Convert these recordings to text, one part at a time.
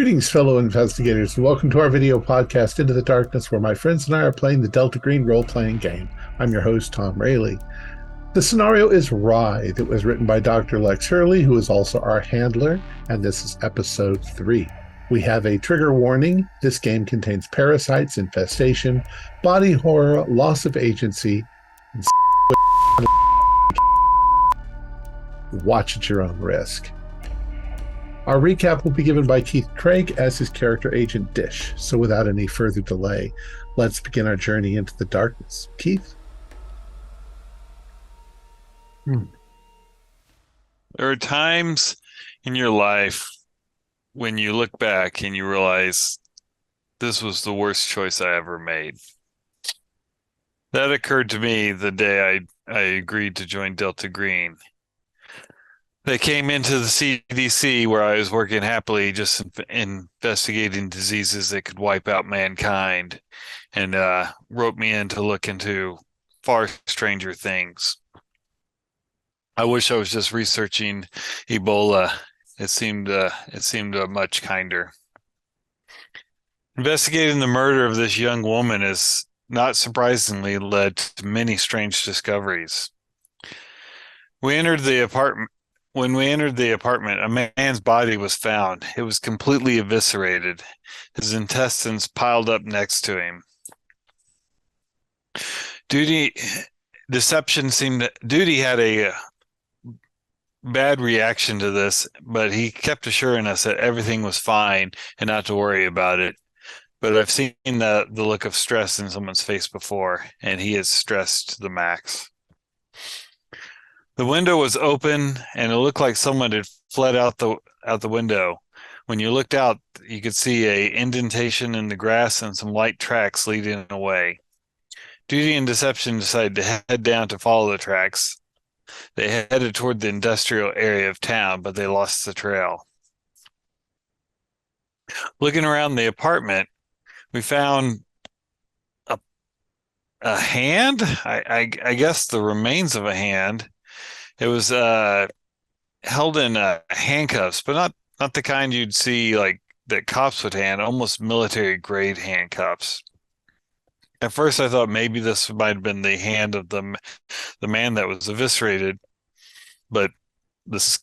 Greetings, fellow investigators, and welcome to our video podcast, Into the Darkness, where my friends and I are playing the Delta Green role-playing game. I'm your host, Thom Raley. The scenario is Writhe. It was written by Dr. Lex Hurley, who is also our handler, and this is episode 3. We have a trigger warning. This game contains parasites, infestation, body horror, loss of agency, and watch at your own risk. Our recap will be given by Keith Craig as his character Agent Dish. So without any further delay, let's begin our journey into the darkness. Keith? There are times in your life when you look back and you realize this was the worst choice I ever made. That occurred to me the day I agreed to join Delta Green. They came into the CDC where I was working happily, just investigating diseases that could wipe out mankind, and wrote me in to look into far stranger things. I wish I was just researching Ebola. It seemed much kinder. Investigating the murder of this young woman has not surprisingly led to many strange discoveries. When we entered the apartment, a man's body was found. It was completely eviscerated. His intestines piled up next to him. Duty had a bad reaction to this, but he kept assuring us that everything was fine and not to worry about it. But I've seen the look of stress in someone's face before, and he is stressed to the max. The window was open, and it looked like someone had fled out the window. When you looked out, you could see a indentation in the grass and some light tracks leading away. Duty and Deception decided to head down to follow the tracks. They headed toward the industrial area of town, but they lost the trail. Looking around the apartment, we found a hand. I guess the remains of a hand. It was held in handcuffs, but not the kind you'd see like that cops would hand, almost military grade handcuffs. At first, I thought maybe this might have been the hand of the man that was eviscerated, but the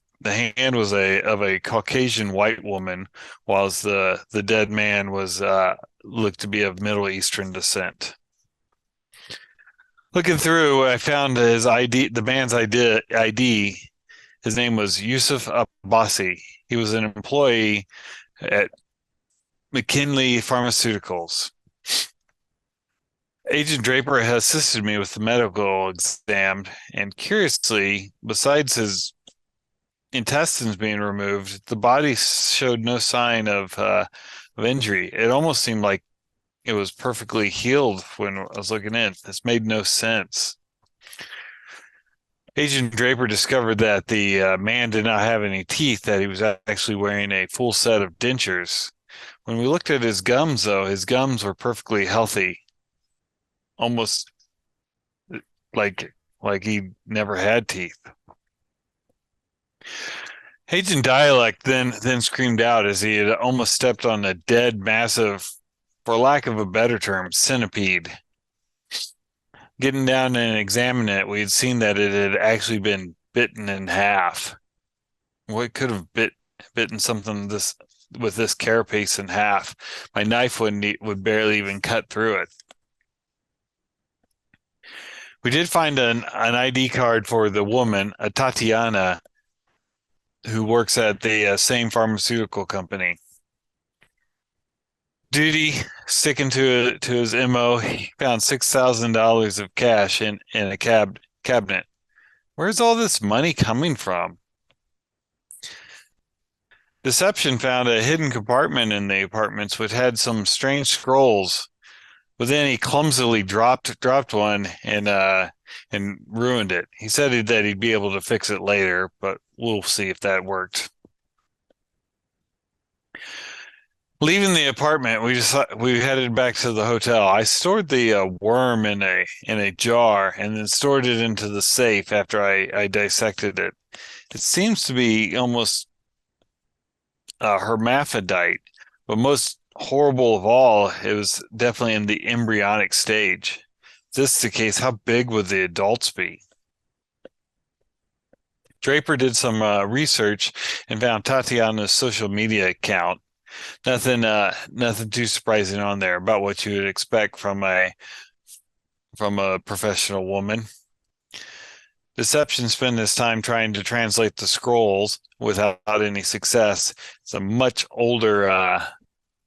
hand was of a Caucasian white woman, whilst the dead man was looked to be of Middle Eastern descent. Looking through, I found his ID, the man's ID. His name was Yusuf Abbasi. He was an employee at McKinley Pharmaceuticals. Agent Draper has assisted me with the medical exam, and curiously, besides his intestines being removed, the body showed no sign of injury. It almost seemed like it was perfectly healed when I was looking in. This made no sense. Agent Draper discovered that the man did not have any teeth, that he was actually wearing a full set of dentures. When we looked at his gums, though, his gums were perfectly healthy, almost like he never had teeth. Agent Dialect then screamed out as he had almost stepped on a dead, massive, for lack of a better term, centipede. Getting down and examining it, we had seen that it had actually been bitten in half. What could have bitten something with this carapace in half? My knife would barely even cut through it. We did find an ID card for the woman, a Tatiana, who works at the same pharmaceutical company. Duty, sticking to his MO, he found $6,000 of cash in a cabinet. Where's all this money coming from? Deception found a hidden compartment in the apartments which had some strange scrolls. But then he clumsily dropped one and ruined it. He said that he'd be able to fix it later, but we'll see if that worked. Leaving the apartment, we headed back to the hotel. I stored the worm in a jar and then stored it into the safe after I dissected it. It seems to be almost hermaphrodite, But most horrible of all, it was definitely in the embryonic stage. If this is the case, how big would the adults be? Draper did some research and found Tatiana's social media account. Nothing too surprising on there about what you would expect from a professional woman. Deception spent his time trying to translate the scrolls without any success. It's a much older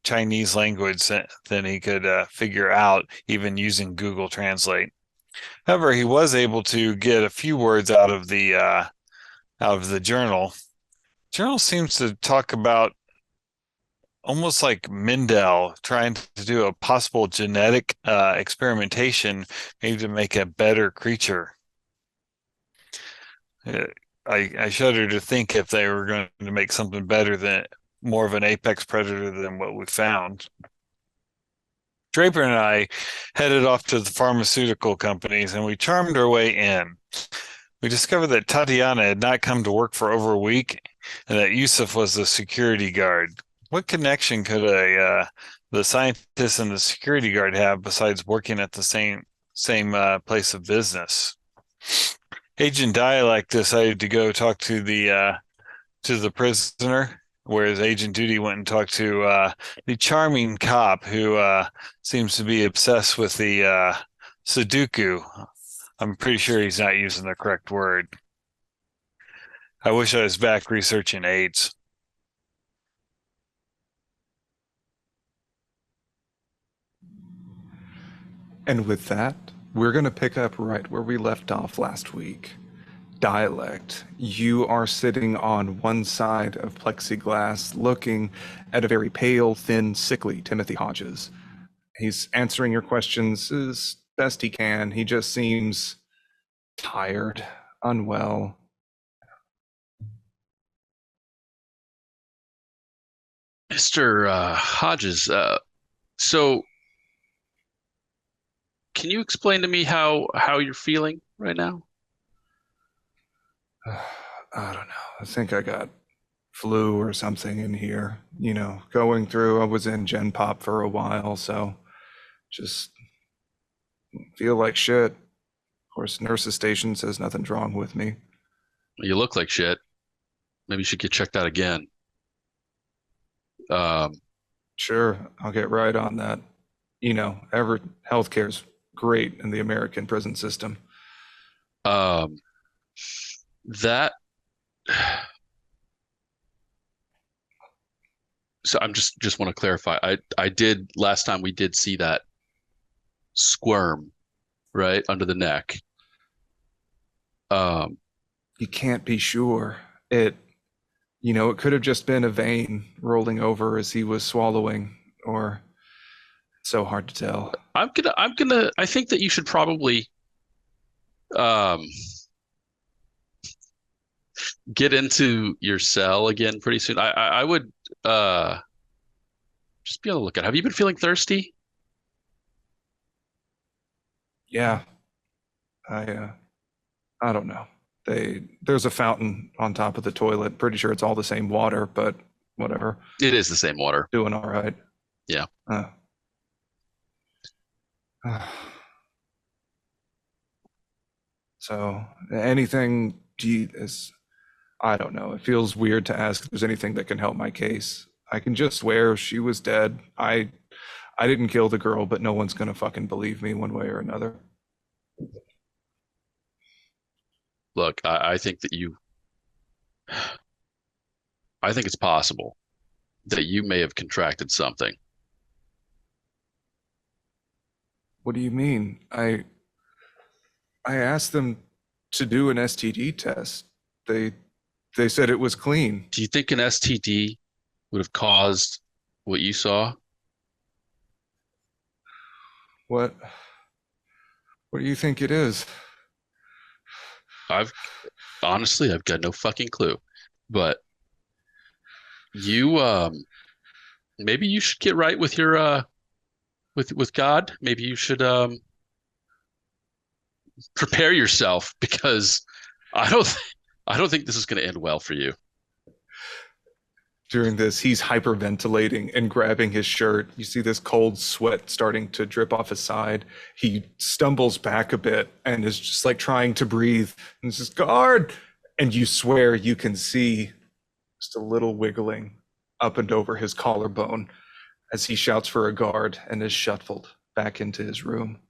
Chinese language than he could figure out, even using Google Translate. However, he was able to get a few words out of the journal. Journal seems to talk about almost like Mendel trying to do a possible genetic experimentation, maybe to make a better creature. Uh, I shudder to think if they were going to make something better than more of an apex predator than what we found. Draper and I headed off to the pharmaceutical companies and we charmed our way in. We discovered that Tatiana had not come to work for over a week and that Yusuf was the security guard. What connection could the scientist and the security guard have besides working at the same place of business? Agent Dialect decided to go talk to the prisoner, whereas Agent Duty went and talked to the charming cop who seems to be obsessed with the Sudoku. I'm pretty sure he's not using the correct word. I wish I was back researching AIDS. And with that, we're going to pick up right where we left off last week. Dialect. You are sitting on one side of plexiglass looking at a very pale, thin, sickly Timothy Hodges. He's answering your questions as best he can. He just seems tired, unwell. Mr. Hodges, so can you explain to me how you're feeling right now? I don't know. I think I got flu or something in here. Going through, I was in Gen Pop for a while, so just feel like shit. Of course, nurse's station says nothing's wrong with me. You look like shit. Maybe you should get checked out again. Sure, I'll get right on that. Healthcare's great in the American prison system. That so I'm just want to clarify. I did last time we did see that squirm right under the neck. You can't be sure. It could have just been a vein rolling over as he was swallowing, or it's so hard to tell. I think that you should probably get into your cell again pretty soon. I would just be on the lookout. Have you been feeling thirsty? Yeah. I don't know. There's a fountain on top of the toilet. Pretty sure it's all the same water, but whatever. It is the same water. Doing all right. Yeah. So anything I don't know. It feels weird to ask if there's anything that can help my case. I can just swear she was dead. I didn't kill the girl, but no one's gonna fucking believe me one way or another. Look, I think it's possible that you may have contracted something. What do you mean? I asked them to do an STD test. They said it was clean. Do you think an STD would have caused what you saw? What do you think it is? I've got no fucking clue. But you maybe you should get right with your with God. Maybe you should prepare yourself, because I don't think this is going to end well for you. During this, he's hyperventilating and grabbing his shirt. You see this cold sweat starting to drip off his side. He stumbles back a bit and is just like trying to breathe. And says, "Guard!" And you swear you can see just a little wiggling up and over his collarbone as he shouts for a guard and is shuffled back into his room.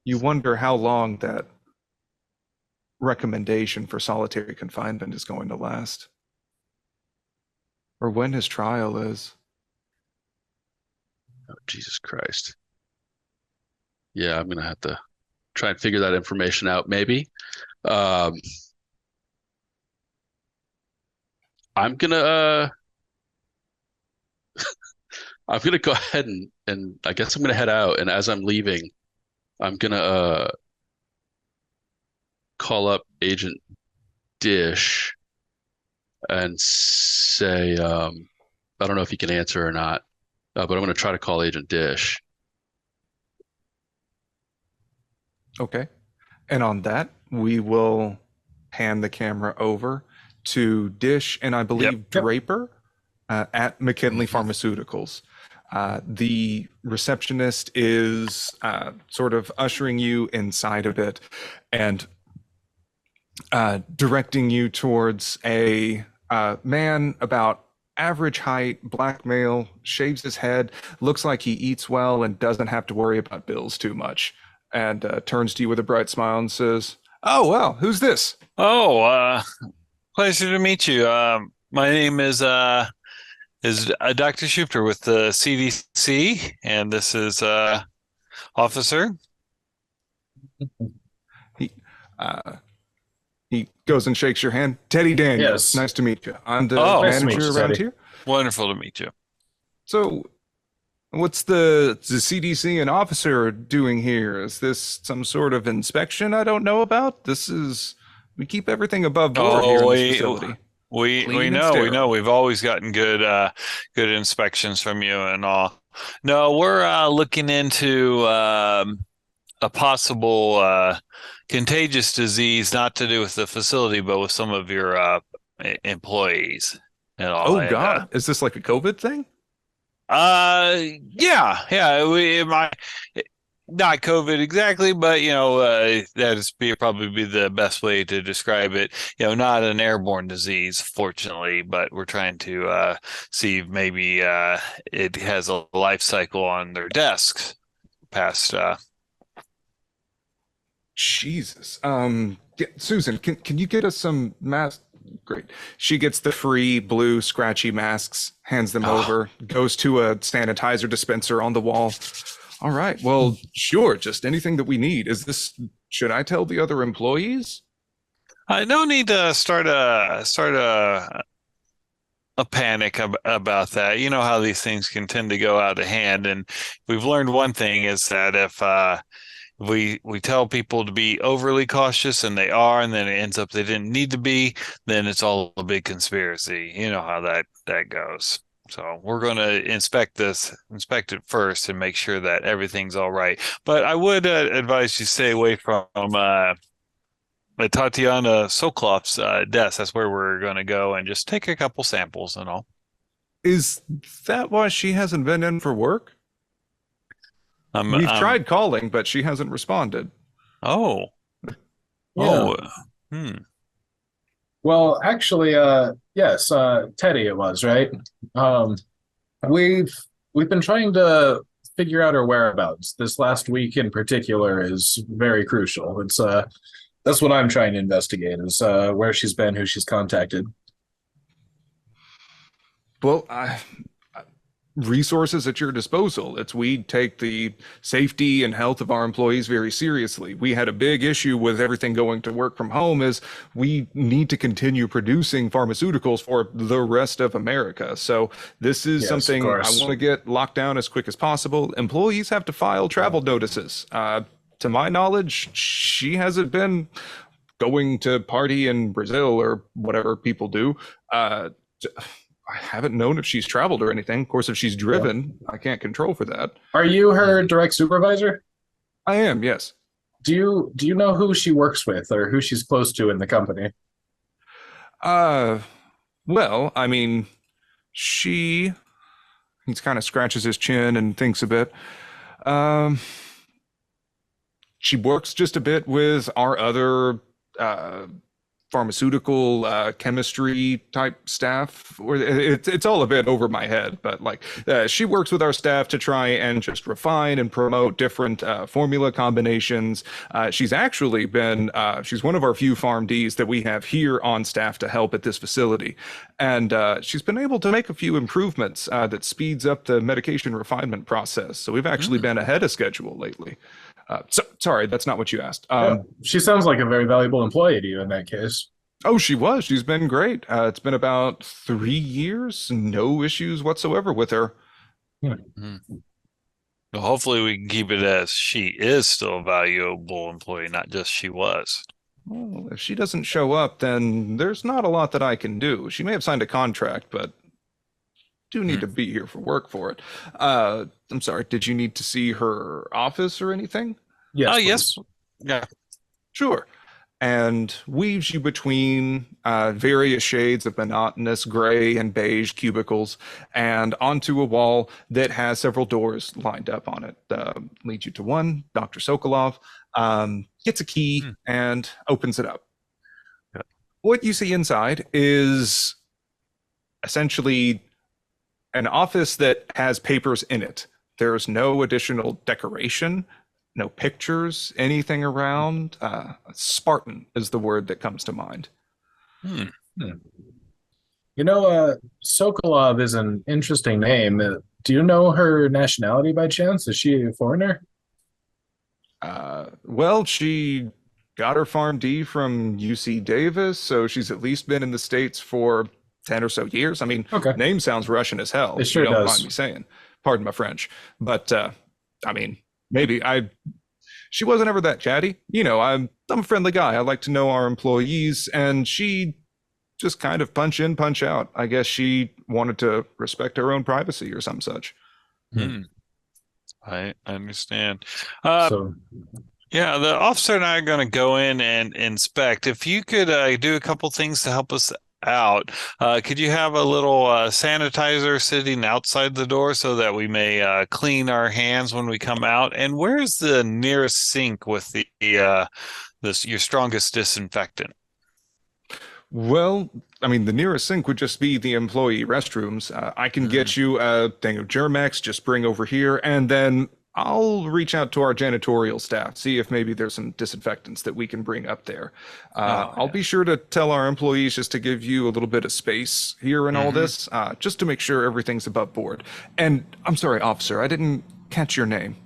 You wonder how long that recommendation for solitary confinement is going to last. Or when his trial is. Oh, Jesus Christ. Yeah, I'm going to have to try and figure that information out, maybe. I'm going to I'm going to go ahead and I guess I'm going to head out. And as I'm leaving, I'm going to call up Agent Dish and say, I don't know if he can answer or not, but I'm going to try to call Agent Dish. Okay. And on that, we will hand the camera over to Dish and I believe Draper at McKinley Pharmaceuticals. The receptionist is sort of ushering you inside a bit and directing you towards a man about average height, black male, shaves his head, looks like he eats well and doesn't have to worry about bills too much, and turns to you with a bright smile and says, "Oh, well, who's this?" Oh, pleasure to meet you. My name is Dr. Schupter with the CDC, and this is Officer. He goes and shakes your hand. Teddy Daniels, nice to meet you. I'm the manager around here. Wonderful to meet you. So, what's the CDC and officer doing here? Is this some sort of inspection I don't know about? We keep everything above board here in this facility. We know. We've always gotten good inspections from you and all. No, we're looking into a possible contagious disease, not to do with the facility, but with some of your employees and all. Oh God, is this like a COVID thing? Yeah. Not COVID exactly, but that'd probably be the best way to describe it. Not an airborne disease, fortunately, but we're trying to see if maybe it has a life cycle on their desks past. Jesus. Susan, can you get us some masks? Great. She gets the free blue scratchy masks, hands them over, goes to a sanitizer dispenser on the wall. All right. Well, sure. Just anything that we need. Should I tell the other employees? No need to start a panic about that. You know how these things can tend to go out of hand. And we've learned one thing is that if we tell people to be overly cautious and they are, and then it ends up they didn't need to be, then it's all a big conspiracy. You know how that goes. So we're going to inspect it first and make sure that everything's all right. But I would advise you stay away from Tatiana Soklov's desk. That's where we're going to go and just take a couple samples and all. Is that why she hasn't been in for work? We've tried calling, but she hasn't responded. Oh. Yeah. Oh. Well, actually, yes, Teddy it was, right? We've been trying to figure out her whereabouts. This last week in particular is very crucial. It's that's what I'm trying to investigate, is where she's been, who she's contacted. Well, resources at your disposal. We take the safety and health of our employees very seriously. We had a big issue with everything going to work from home, is we need to continue producing pharmaceuticals for the rest of America. So this is something I want to get locked down as quick as possible. Employees have to file travel notices. To my knowledge, she hasn't been going to party in Brazil or whatever people do. I haven't known if she's traveled or anything. Of course, if she's driven, I can't control for that. Are you her direct supervisor? I am, yes. Do you know who she works with or who she's close to in the company? Well, I mean, he kind of scratches his chin and thinks a bit. Um, she works just a bit with our other pharmaceutical chemistry type staff, or it's all a bit over my head, but like she works with our staff to try and just refine and promote different formula combinations. She's actually been she's one of our few PharmDs that we have here on staff to help at this facility, and she's been able to make a few improvements that speeds up the medication refinement process. So we've actually been ahead of schedule lately. Sorry, that's not what you asked. Yeah, she sounds like a very valuable employee to you in that case. Oh, she was. She's been great. It's been about 3 years, no issues whatsoever with her. Well, hopefully we can keep it as she is still a valuable employee, not just she was. Well, if she doesn't show up, then there's not a lot that I can do. She may have signed a contract, but do need to be here for work for it. I'm sorry, did you need to see her office or anything? Yes. Oh, please. yes. Yeah. Sure. And weaves you between various shades of monotonous gray and beige cubicles and onto a wall that has several doors lined up on it. Leads you to one. Dr. Sokolov gets a key and opens it up. Yeah. What you see inside is essentially an office that has papers in it. There's no additional decoration, no pictures, anything around. Spartan is the word that comes to mind. You know, Sokolov is an interesting name. Do you know her nationality by chance? Is she a foreigner? Well, she got her PharmD from UC Davis, so she's at least been in the States for 10 or so years. I mean, Okay. name sounds Russian as hell. It sure you don't does. mind me saying. Pardon my French. But, I mean, maybe she wasn't ever that chatty. You know, I'm a friendly guy. I like to know our employees, and she just kind of punch in, punch out. I guess she wanted to respect her own privacy or some such. I understand. So, Yeah, the officer and I are going to go in and inspect. If you could do a couple things to help us out, could you have a little sanitizer sitting outside the door so that we may clean our hands when we come out? And where's the nearest sink with the your strongest disinfectant? Well, I mean, the nearest sink would just be the employee restrooms. I can get you a thing of Germex, just bring over here, and then I'll reach out to our janitorial staff, see if maybe there's some disinfectants that we can bring up there. I'll be sure to tell our employees just to give you a little bit of space here in all this, just to make sure everything's above board. And I'm sorry, officer, I didn't catch your name.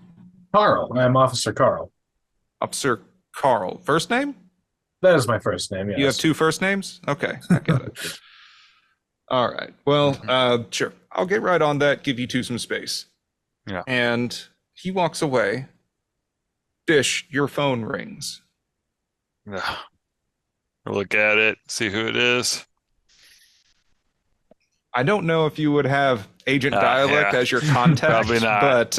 Carl. I'm Officer Carl. Officer Carl. First name? That is my first name, yes. You have two first names? Okay, I got it. All right. Well, sure. I'll get right on that, give you two some space. Yeah. And he walks away. Dish, your phone rings. Yeah. Look at it, see who it is. I don't know if you would have Agent Dialect as your contact, Probably not. but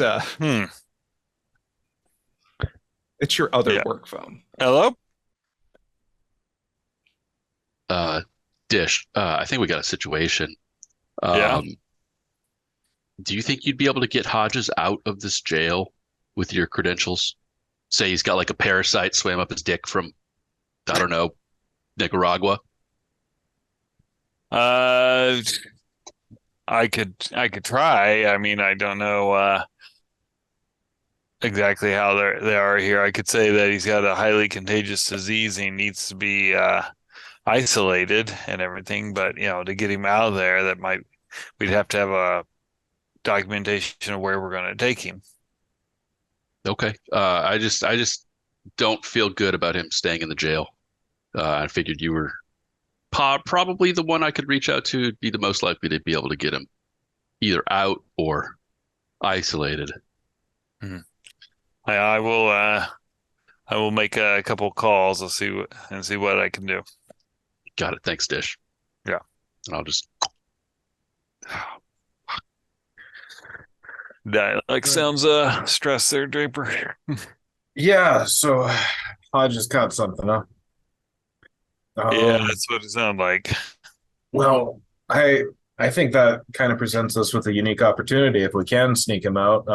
it's your other work phone. Hello? Dish, I think we got a situation. Yeah. Do you think you'd be able to get Hodges out of this jail with your credentials? Say he's got like a parasite swam up his dick from, I don't know, Nicaragua. I could try. I mean, I don't know exactly how they are here. I could say that he's got a highly contagious disease and he needs to be isolated and everything, but to get him out of there, we'd have to have a documentation of where we're going to take him. Okay. I just don't feel good about him staying in the jail. I figured you were probably the one I could reach out to, be the most likely to be able to get him either out or isolated. I will make a couple calls. I'll see what I can do. Got it. Thanks, Dish. Yeah. And I'll just. Dialect sounds stressed there, Draper. Yeah, so I just caught something, huh? Yeah, that's what it sounded like. Well, I think that kind of presents us with a unique opportunity if we can sneak him out.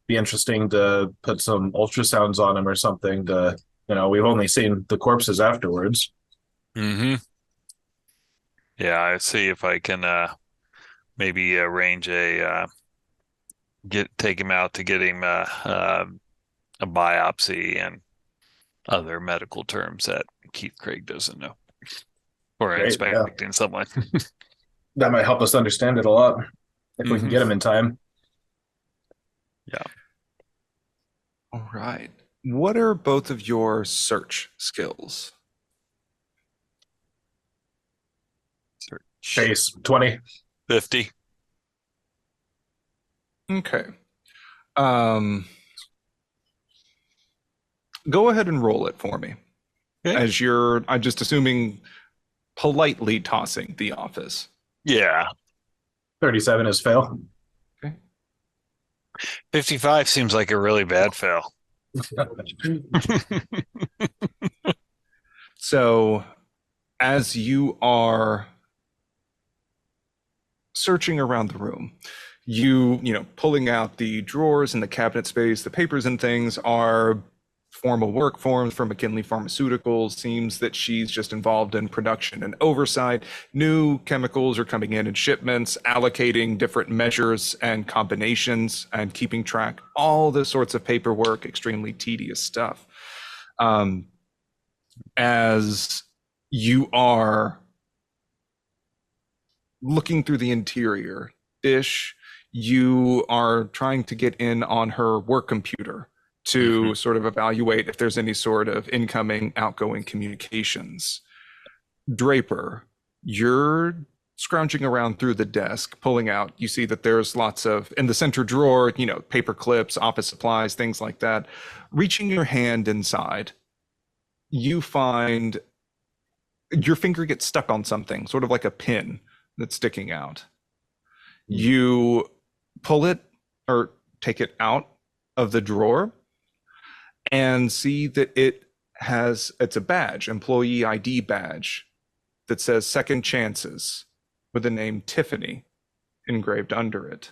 Be interesting to put some ultrasounds on him or something to, we've only seen the corpses afterwards. Mm-hmm. Yeah, I see if I can maybe arrange take him out to get him a biopsy and other medical terms that Keith Craig doesn't know, or Great, yeah. inspecting someone. That might help us understand it a lot if we can get him in time. Yeah. All right. What are both of your search skills? Base 20. 50. Okay. Go ahead and roll it for me. Okay. As I'm just assuming, politely tossing the office. Yeah. 37 is fail. Okay. 55 seems like a really bad fail. So, as you are searching around the room, pulling out the drawers and the cabinet space, the papers and things are formal work forms for McKinley Pharmaceuticals. Seems that she's just involved in production and oversight. New chemicals are coming in shipments, allocating different measures and combinations and keeping track. All this sorts of paperwork, extremely tedious stuff. As you are looking through the interior, Dish, you are trying to get in on her work computer to sort of evaluate if there's any sort of incoming, outgoing communications. Draper, you're scrounging around through the desk, pulling out. You see that there's lots of, in the center drawer, paper clips, office supplies, things like that. Reaching your hand inside, you find your finger gets stuck on something, sort of like a pin that's sticking out. You pull it or take it out of the drawer and see that it's a badge, employee ID badge, that says Second Chances with the name Tiffany engraved under it.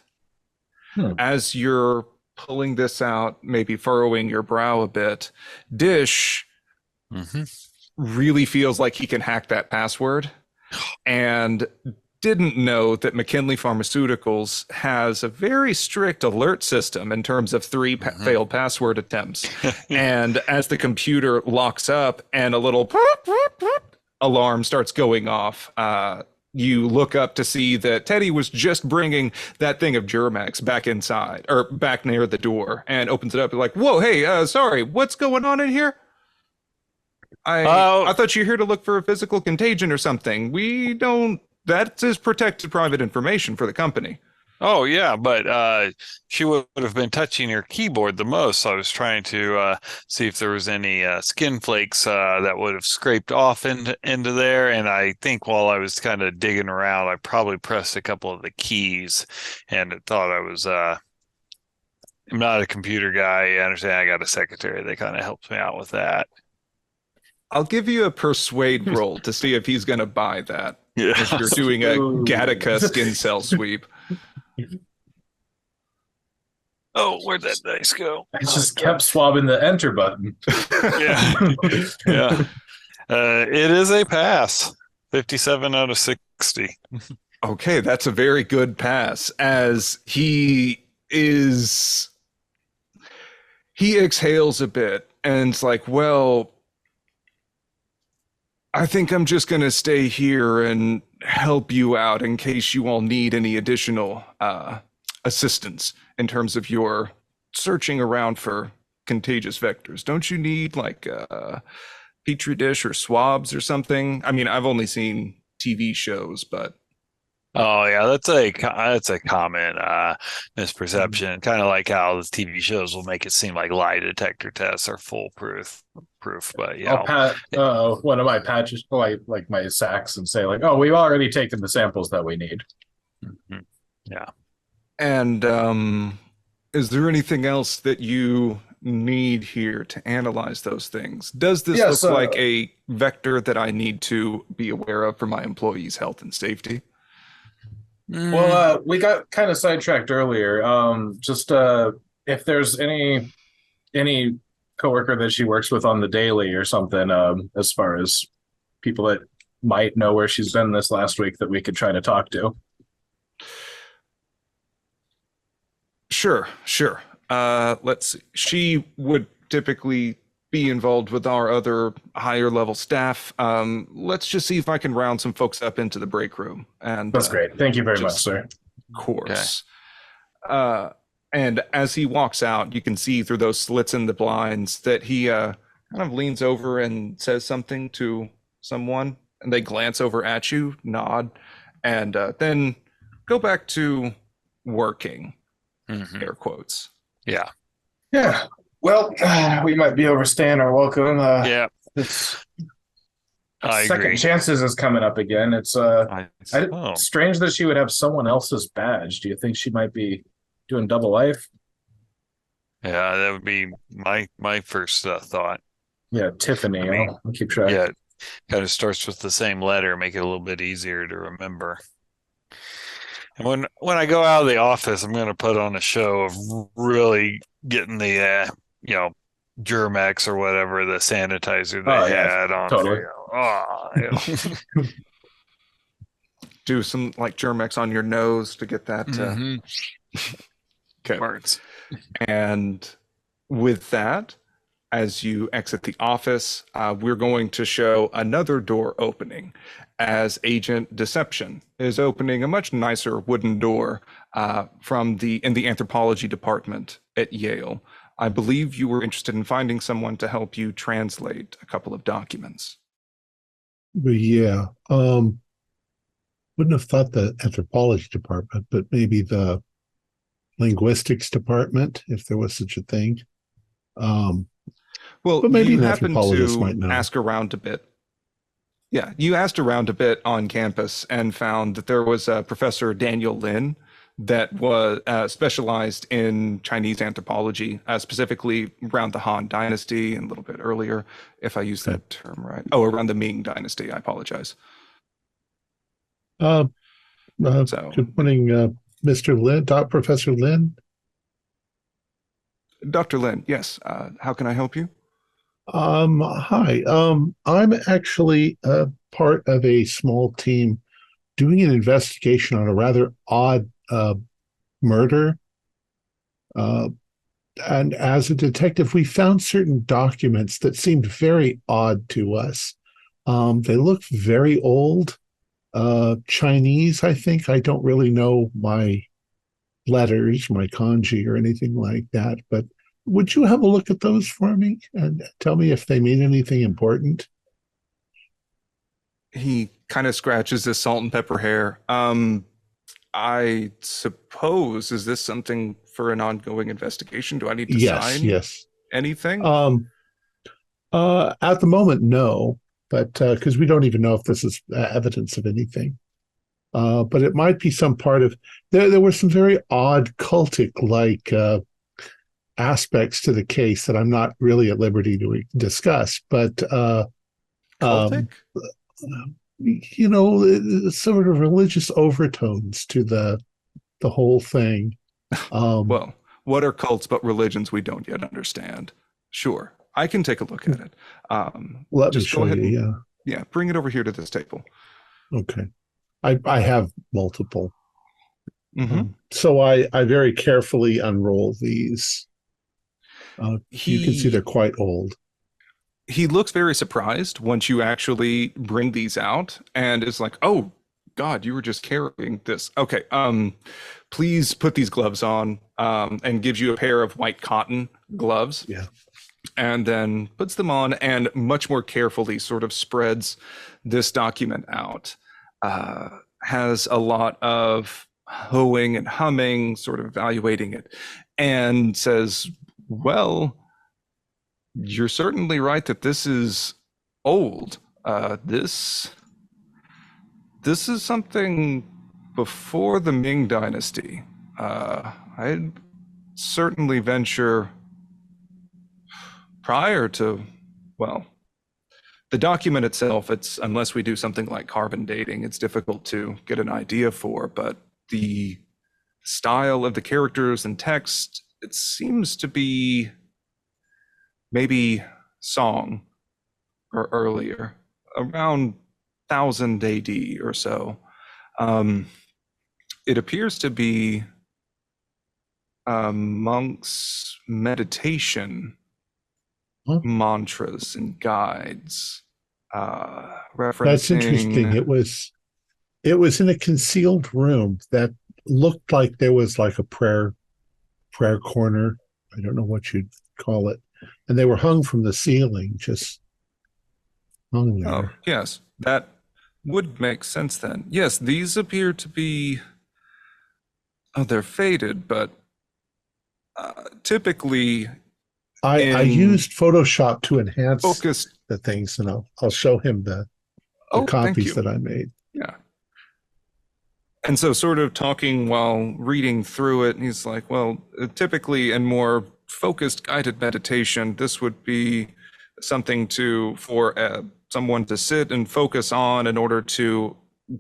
As you're pulling this out, maybe furrowing your brow a bit, Dish really feels like he can hack that password and didn't know that McKinley Pharmaceuticals has a very strict alert system in terms of 3 failed password attempts. And as the computer locks up and a little alarm starts going off, you look up to see that Teddy was just bringing that thing of Germax back inside, or back near the door, and opens it up. Like, whoa, hey, sorry, what's going on in here? I thought you were here to look for a physical contagion or something. We don't. That is protected private information for the company. Oh, yeah, but she would have been touching your keyboard the most. So I was trying to see if there was any skin flakes that would have scraped off into there. And I think while I was kind of digging around, I probably pressed a couple of the keys and thought I was I'm not a computer guy. I understand I got a secretary that kind of helps me out with that. I'll give you a persuade roll to see if he's going to buy that. Yeah. If you're doing a Gattaca skin cell sweep. Oh, where'd that dice go? I just kept swabbing the enter button. Yeah. Yeah. It is a pass. 57 out of 60. Okay, that's a very good pass, as he exhales a bit and it's like, well, I think I'm just going to stay here and help you out in case you all need any additional assistance in terms of your searching around for contagious vectors. Don't you need like a petri dish or swabs or something? I mean, I've only seen TV shows, but Oh yeah, that's a common misperception. Kind of like how the TV shows will make it seem like lie detector tests are foolproof. But yeah, I'll pat one of my patches, like my sacks, and say like, "Oh, we've already taken the samples that we need." Yeah. And is there anything else that you need here to analyze those things? Does this look like a vector that I need to be aware of for my employees' health and safety? Well, we got kind of sidetracked earlier. Just if there's any coworker that she works with on the daily or something, as far as people that might know where she's been this last week that we could try to talk to. Sure. Let's see. She would typically be involved with our other higher level staff. Let's just see if I can round some folks up into the break room. And That's great. Thank you very much, just- sir. course. And as he walks out, you can see through those slits in the blinds that he kind of leans over and says something to someone, and they glance over at you, nod, and then go back to working, air quotes. Yeah. Yeah. Well, we might be overstaying our welcome. Yeah. It's I second agree. chances is coming up again. It's Oh, strange that she would have someone else's badge. Do you think she might be doing double life? yeah, that would be my first thought. Yeah, Tiffany. I mean, I'll keep track. Yeah, it kind of starts with the same letter, make it a little bit easier to remember. And when I go out of the office, I'm going to put on a show of really getting the Germex or whatever, the sanitizer they Oh, yeah, had on. totally. Do some like Germex on your nose to get that. Okay. Words. And with that, as you exit the office, we're going to show another door opening as Agent Deception is opening a much nicer wooden door in the anthropology department at Yale. I believe you were interested in finding someone to help you translate a couple of documents. But yeah, wouldn't have thought the anthropology department, but maybe the linguistics department, if there was such a thing. Well, but maybe you an happened anthropologist to might know. ask around a bit. Yeah, you asked around a bit on campus and found that there was Professor Daniel Lin that was specialized in Chinese anthropology, specifically around the Han Dynasty and a little bit earlier, if I use that term right. Oh, around the Ming Dynasty. I apologize. So, good morning, Mr. Lin, Professor Lin. Dr. Lin, yes. How can I help you? Hi. I'm actually part of a small team doing an investigation on a rather odd murder. And as a detective, we found certain documents that seemed very odd to us. They look very old, Chinese, I think. I don't really know my letters, my kanji or anything like that, but would you have a look at those for me and tell me if they mean anything important? He kind of scratches his salt and pepper hair. I suppose, is this something for an ongoing investigation? Do I need to sign anything? At the moment, no, but because we don't even know if this is evidence of anything. But it might be some part of there were some very odd cultic-like aspects to the case that I'm not really at liberty to discuss, but Cultic? Sort of religious overtones to the whole thing. Well, what are cults but religions we don't yet understand? Sure, I can take a look at it. Let me show you. Yeah, bring it over here to this table. Okay, I have multiple. Mm-hmm. So I very carefully unroll these. You can see they're quite old. He looks very surprised once you actually bring these out and is like, oh, God, you were just carrying this. Okay, please put these gloves on, and gives you a pair of white cotton gloves. Yeah. And then puts them on and much more carefully sort of spreads this document out. Has a lot of hoeing and humming, sort of evaluating it, and says, well, you're certainly right that this is old. This is something before the Ming Dynasty. I'd certainly venture prior to, well, the document itself, it's unless we do something like carbon dating, it's difficult to get an idea for, but the style of the characters and text, it seems to be maybe Song or earlier, around 1000 AD or so. It appears to be monks' meditation mantras and guides, referencing. That's interesting. It was in a concealed room that looked like there was like a prayer corner. I don't know what you'd call it, and they were hung from the ceiling, just hung there. Oh, yes, that would make sense then. Yes, these appear to be. Oh, they're faded, but typically. I used Photoshop to enhance focused the things, and I'll show him the copies that I made. Yeah. And so sort of talking while reading through it, he's like, well, typically in more focused guided meditation, this would be something for someone to sit and focus on in order to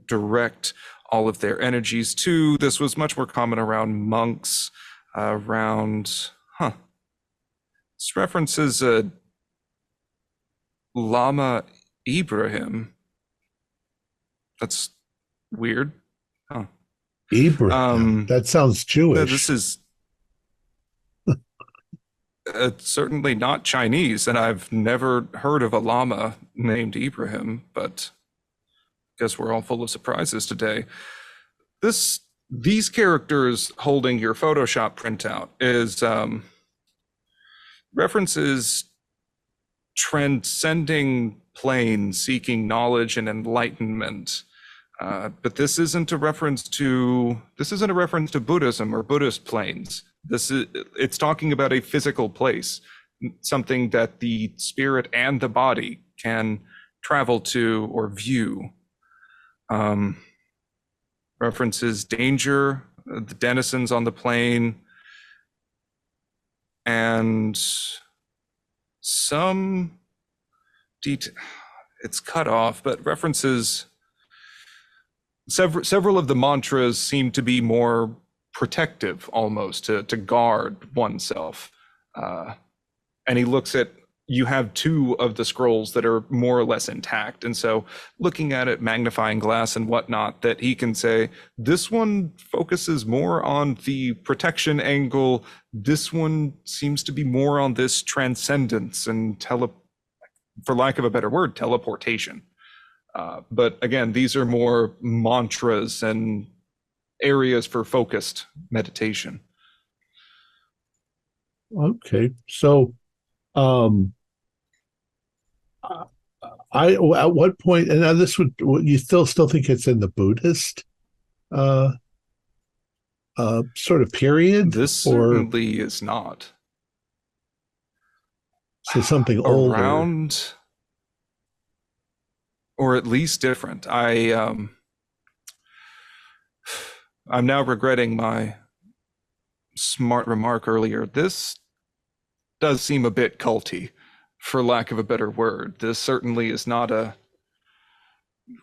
direct all of their energies to. This was much more common around monks, This references Lama Ibrahim. That's weird. Huh. Ibrahim. That sounds Jewish. This is certainly not Chinese, and I've never heard of a Lama named Ibrahim, but I guess we're all full of surprises today. These characters holding your Photoshop printout is references transcending planes, seeking knowledge and enlightenment. But this isn't a reference to Buddhism or Buddhist planes. It's talking about a physical place, something that the spirit and the body can travel to or view. References danger, the denizens on the plane, and some detail. It's cut off, but references several of the mantras seem to be more protective, almost to guard oneself. And he looks at, you have two of the scrolls that are more or less intact, and so looking at it, magnifying glass and whatnot, that he can say this one focuses more on the protection angle, this one seems to be more on this transcendence and for lack of a better word, teleportation. But again, these are more mantras and areas for focused meditation. Okay, so at what point, and now this would, you still think it's in the Buddhist sort of period? This certainly is not. So something older. Around, or at least different. I'm now regretting my smart remark earlier. This does seem a bit culty, for lack of a better word. This certainly is not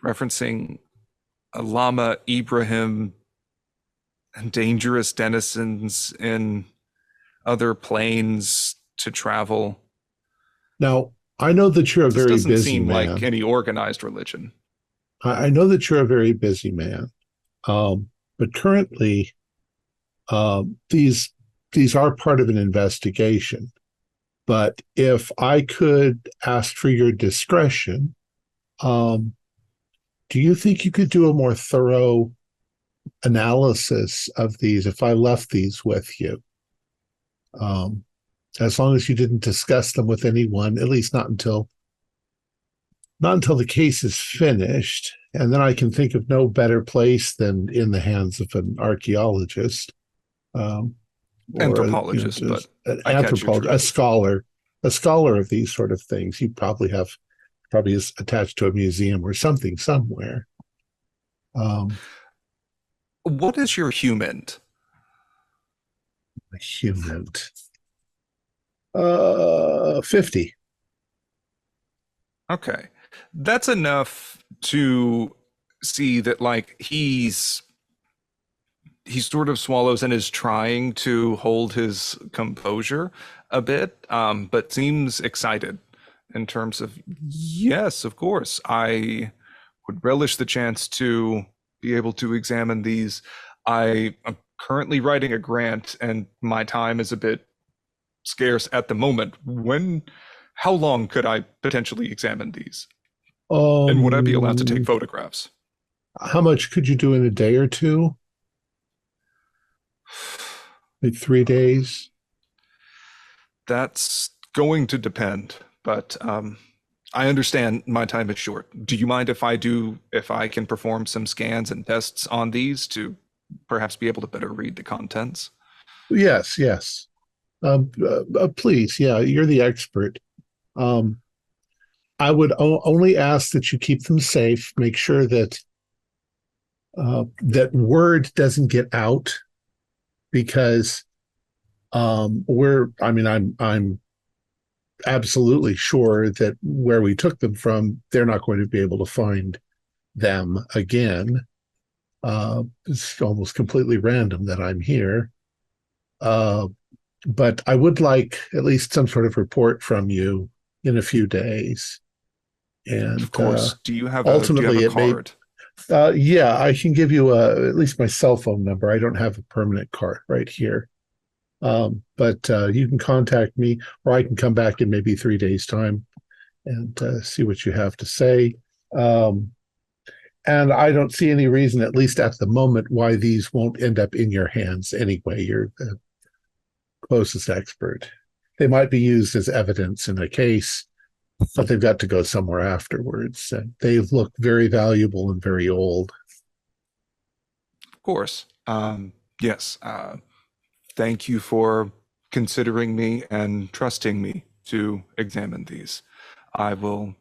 referencing a Lama Ibrahim and dangerous denizens in other planes to travel. Now, I know that you're a very busy man. This doesn't seem like any organized religion. I know that you're a very busy man, but currently, these are part of an investigation. But if I could ask for your discretion, do you think you could do a more thorough analysis of these if I left these with you? As long as you didn't discuss them with anyone, at least not until the case is finished, and then I can think of no better place than in the hands of an archaeologist. Anthropologist, but an anthropologist, a scholar of these sort of things. He probably is attached to a museum or something somewhere. What is your human? A human. 50. Okay. That's enough to see that, like, he's he sort of swallows and is trying to hold his composure a bit, but seems excited in terms of, yes, of course, I would relish the chance to be able to examine these. I am currently writing a grant, and my time is a bit scarce at the moment. How long could I potentially examine these? And would I be allowed to take photographs? How much could you do in a day or two? Like 3 days? That's going to depend, but I understand my time is short. Do you mind if I can perform some scans and tests on these to perhaps be able to better read the contents? Yes. Please, yeah, you're the expert. I would only ask that you keep them safe. Make sure that that word doesn't get out, because I'm absolutely sure that where we took them from, they're not going to be able to find them again. It's almost completely random that I'm here. But I would like at least some sort of report from you in a few days. And of course, do you have ultimately a card? Yeah, I can give you at least my cell phone number. I don't have a permanent card right here. But you can contact me, or I can come back in maybe 3 days' time and see what you have to say. And I don't see any reason, at least at the moment, why these won't end up in your hands anyway. You're the closest expert. They might be used as evidence in a case, but they've got to go somewhere afterwards. And they look very valuable and very old. Of course. Yes. Thank you for considering me and trusting me to examine these. I will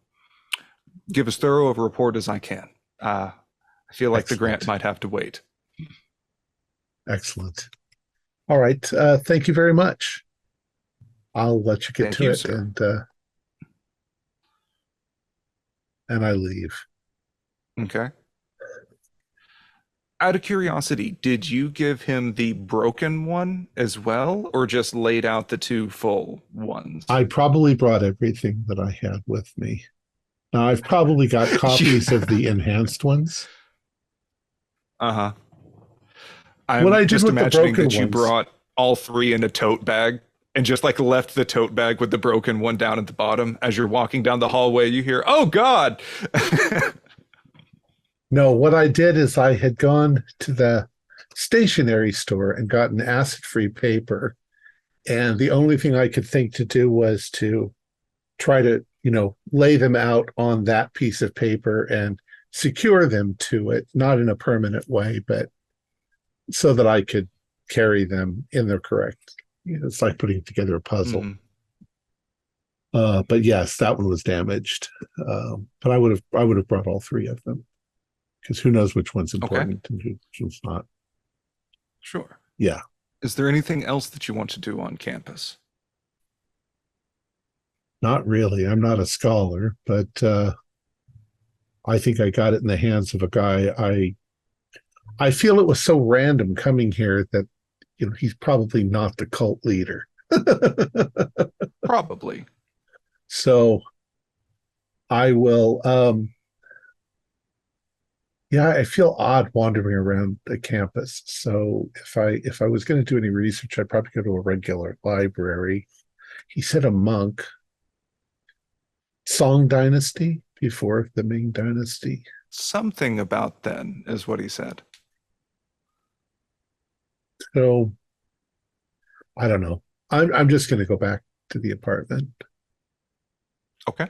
give as thorough of a report as I can. I feel like Excellent. The grant might have to wait. Excellent. All right. Thank you very much. I'll let you get Thank to you, it, sir. and I leave. Okay. Out of curiosity, did you give him the broken one as well, or just laid out the two full ones? I probably brought everything that I had with me. Now, I've probably got copies of the enhanced ones. Uh-huh. What I I'm did just with the imagining broken that you ones, brought all three in a tote bag and just like left the tote bag with the broken one down at the bottom. As you're walking down the hallway, you hear, "Oh God!" no, what I did is I had gone to the stationery store and gotten acid-free paper. And the only thing I could think to do was to try to, lay them out on that piece of paper and secure them to it, not in a permanent way, but so that I could carry them in the correct. It's like putting together a puzzle. But yes, that one was damaged. But I would have brought all three of them, because who knows which one's important and which one's not. Sure. Yeah. Is there anything else that you want to do on campus? Not really. I'm not a scholar, but I think I got it in the hands of a guy. I feel it was so random coming here that he's probably not the cult leader. Probably. So I will I feel odd wandering around the campus. So if I was going to do any research, I'd probably go to a regular library. He said a monk. Song Dynasty before the Ming Dynasty. Something about then is what he said. So I don't know. I'm just going to go back to the apartment. Okay.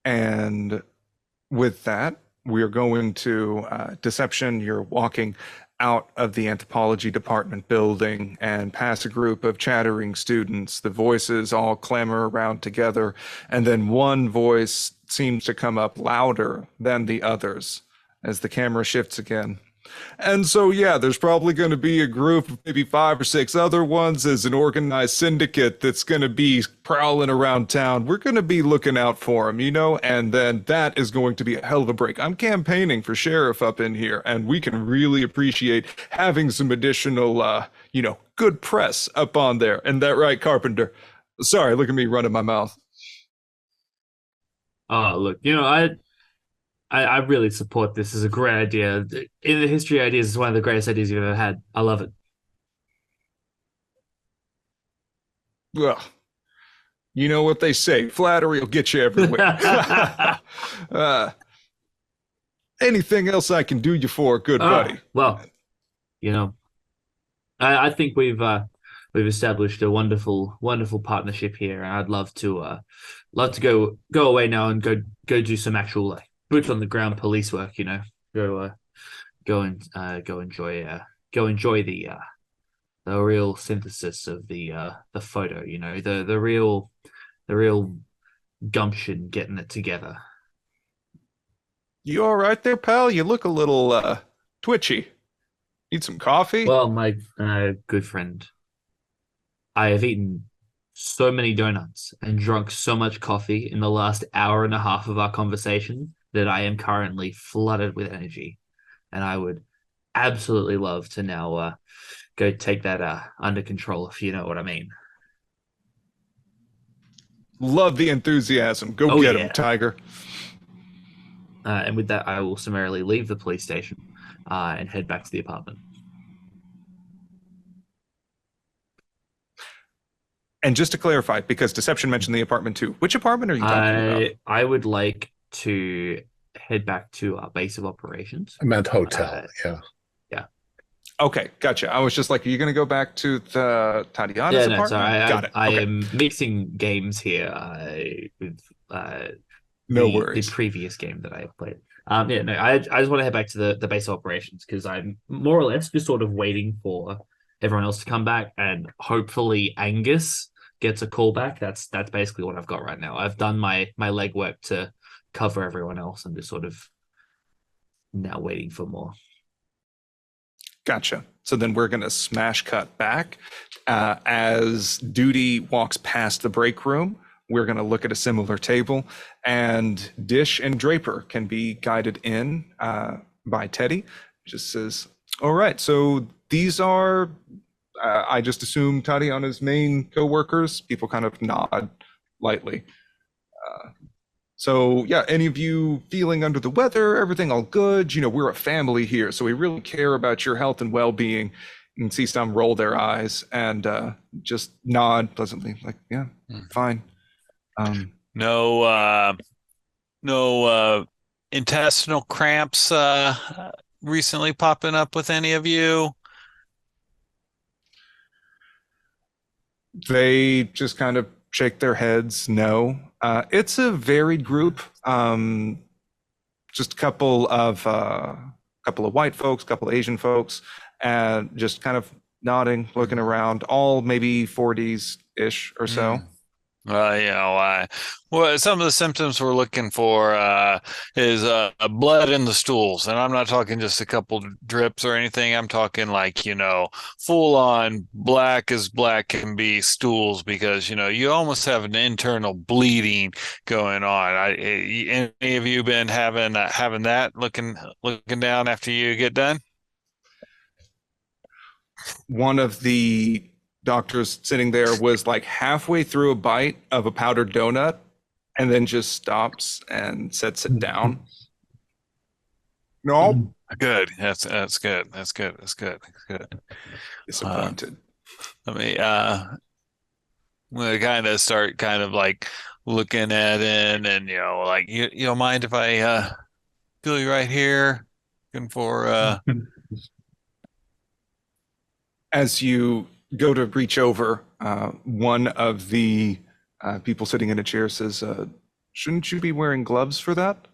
And with that, we're going to Deception. You're walking out of the anthropology department building and past a group of chattering students. The voices all clamor around together, and then one voice seems to come up louder than the others as the camera shifts again. And so, yeah, there's probably going to be a group of maybe 5 or 6 other ones as an organized syndicate that's going to be prowling around town. We're going to be looking out for them, and then that is going to be a hell of a break. I'm campaigning for sheriff up in here, and we can really appreciate having some additional, good press up on there. And that right, Carpenter? Sorry, look at me running my mouth. Oh, look, I really support this. It's a great idea. In the history of ideas, it's one of the greatest ideas you've ever had. I love it. Well, you know what they say, flattery will get you everywhere. Anything else I can do you for, good buddy? Well, I think we've established a wonderful partnership here, and I'd love to go away now and go do some actual boots on the ground police work. Go enjoy the real synthesis of the photo. The real gumption getting it together. You all right there, pal? You look a little twitchy. Need some coffee? Well, my good friend, I have eaten so many donuts and drunk so much coffee in the last hour and a half of our conversation that I am currently flooded with energy, and I would absolutely love to now go take that under control, if you know what I mean. Love the enthusiasm. Go get him, Tiger. And with that, I will summarily leave the police station and head back to the apartment. And just to clarify, because Deception mentioned the apartment too, which apartment are you talking about? I would like to head back to our base of operations. I meant hotel, yeah. Okay, gotcha. I was just like, are you going to go back to the Tatiana's apartment? Sorry, Got it. I am mixing games here with no worries. The previous game that I have played. I just want to head back to the base of operations because I'm more or less just sort of waiting for everyone else to come back, and hopefully Angus gets a call back. That's basically what I've got right now. I've done my legwork to cover everyone else and just sort of now waiting for more. Gotcha. So then we're going to smash cut back as Duty walks past the break room. We're going to look at a similar table, and Dish and Draper can be guided in by Teddy. Just says, all right, so these are, I just assume, Tatiana's main co-workers. People kind of nod lightly. So yeah, any of you feeling under the weather, everything all good? We're a family here, so we really care about your health and well-being. You can see some roll their eyes and just nod pleasantly, like, yeah, fine. No intestinal cramps recently popping up with any of you? They just kind of shake their heads. No. It's a varied group. Just a couple of white folks, couple of Asian folks, and just kind of nodding, looking around, all maybe 40s-ish or so. Well, some of the symptoms we're looking for is blood in the stools, and I'm not talking just a couple drips or anything. I'm talking like, full on black as black can be stools, because you almost have an internal bleeding going on. Any of you been having that looking down after you get done? One of the doctors sitting there was like halfway through a bite of a powdered donut and then just stops and sets it down. No. Good. That's good. Disappointed. I'm gonna kind of start kind of like looking at it, and like, you don't mind if I feel you right here, looking for as you go to reach over, one of the people sitting in a chair says, shouldn't you be wearing gloves for that?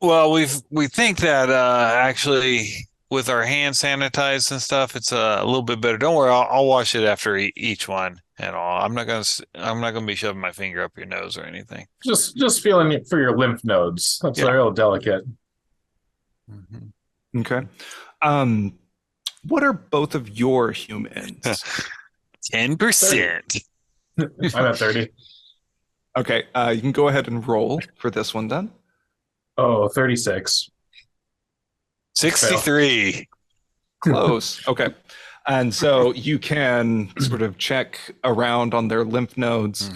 Well, we think that actually with our hand sanitized and stuff, it's a little bit better. Don't worry, I'll wash it after each one and all. I'm not gonna be shoving my finger up your nose or anything. Just feeling it for your lymph nodes. That's real delicate. Mm-hmm. Okay. What are both of your humans? 10%. I'm at 30. Okay, you can go ahead and roll for this one then. Oh, 36. 63. Close. Okay. And so you can sort of check around on their lymph nodes.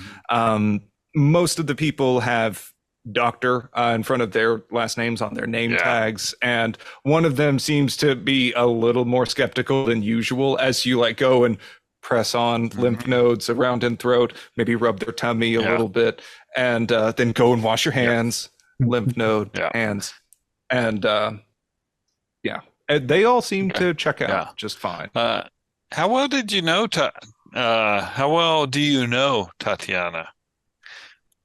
Most of the people have doctor in front of their last names on their name tags. And one of them seems to be a little more skeptical than usual as you like go and press on lymph nodes around in throat, maybe rub their tummy a little bit, and then go and wash your hands, lymph node, hands. And they all seem to check out just fine. How well did you know? How well do you know Tatiana?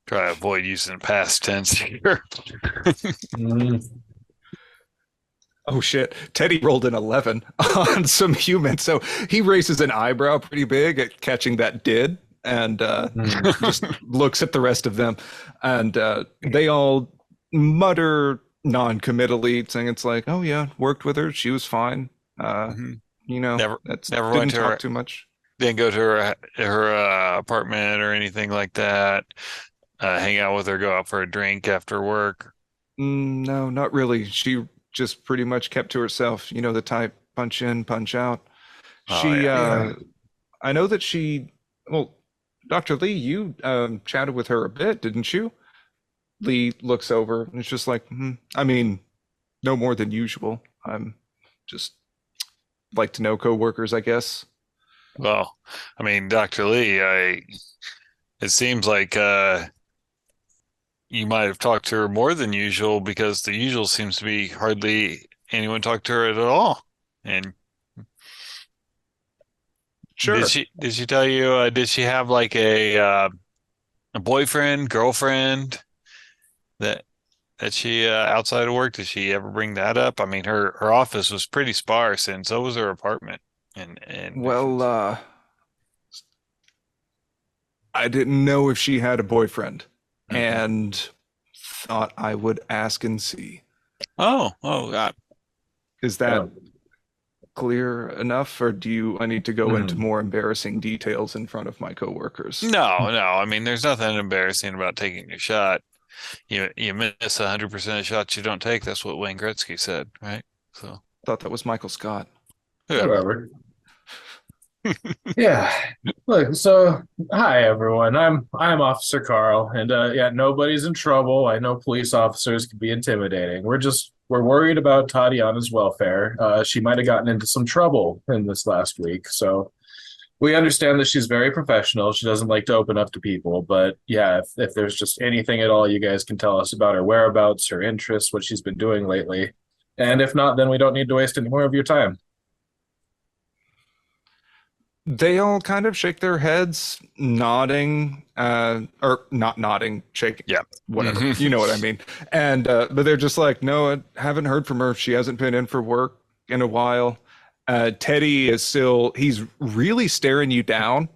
Try to avoid using past tense here. Oh shit! Teddy rolled an 11 on some human, so he raises an eyebrow pretty big at catching that did, and just looks at the rest of them, and they all mutter non-committally, saying it's like, "Oh yeah, worked with her. She was fine. Never didn't went to talk her, too much. Didn't go to her apartment or anything like that. Hang out with her, go out for a drink after work." No, not really. She just pretty much kept to herself. You know the type, punch in, punch out. I know that well, Dr. Lee, you chatted with her a bit, didn't you? Lee looks over and it's just like, I mean, no more than usual. I'm just like to know coworkers, I guess. Well, I mean, Dr. Lee, it seems like you might have talked to her more than usual, because the usual seems to be hardly anyone talked to her at all. And sure. Did she tell you? Did she have like a boyfriend, girlfriend that she outside of work? Did she ever bring that up? I mean, her office was pretty sparse, and so was her apartment. And well, I didn't know if she had a boyfriend, and thought I would ask and see. Oh, is that clear enough, or I need to go into more embarrassing details in front of my coworkers? No. I mean, there's nothing embarrassing about taking your shot. You miss 100% of shots you don't take. That's what Wayne Gretzky said, right? So thought that was Michael Scott. Whatever. Yeah. Look, so hi everyone. I'm Officer Carl, and nobody's in trouble. I know police officers can be intimidating. We're worried about Tatiana's welfare. She might have gotten into some trouble in this last week, so we understand that she's very professional. She doesn't like to open up to people, but yeah, if there's just anything at all you guys can tell us about her whereabouts, her interests, what she's been doing lately. And if not, then we don't need to waste any more of your time. They all kind of shake their heads, nodding, or not nodding, shaking. Yeah, whatever. You know what I mean. And but they're just like, no, I haven't heard from her. She hasn't been in for work in a while. Teddy is still. He's really staring you down,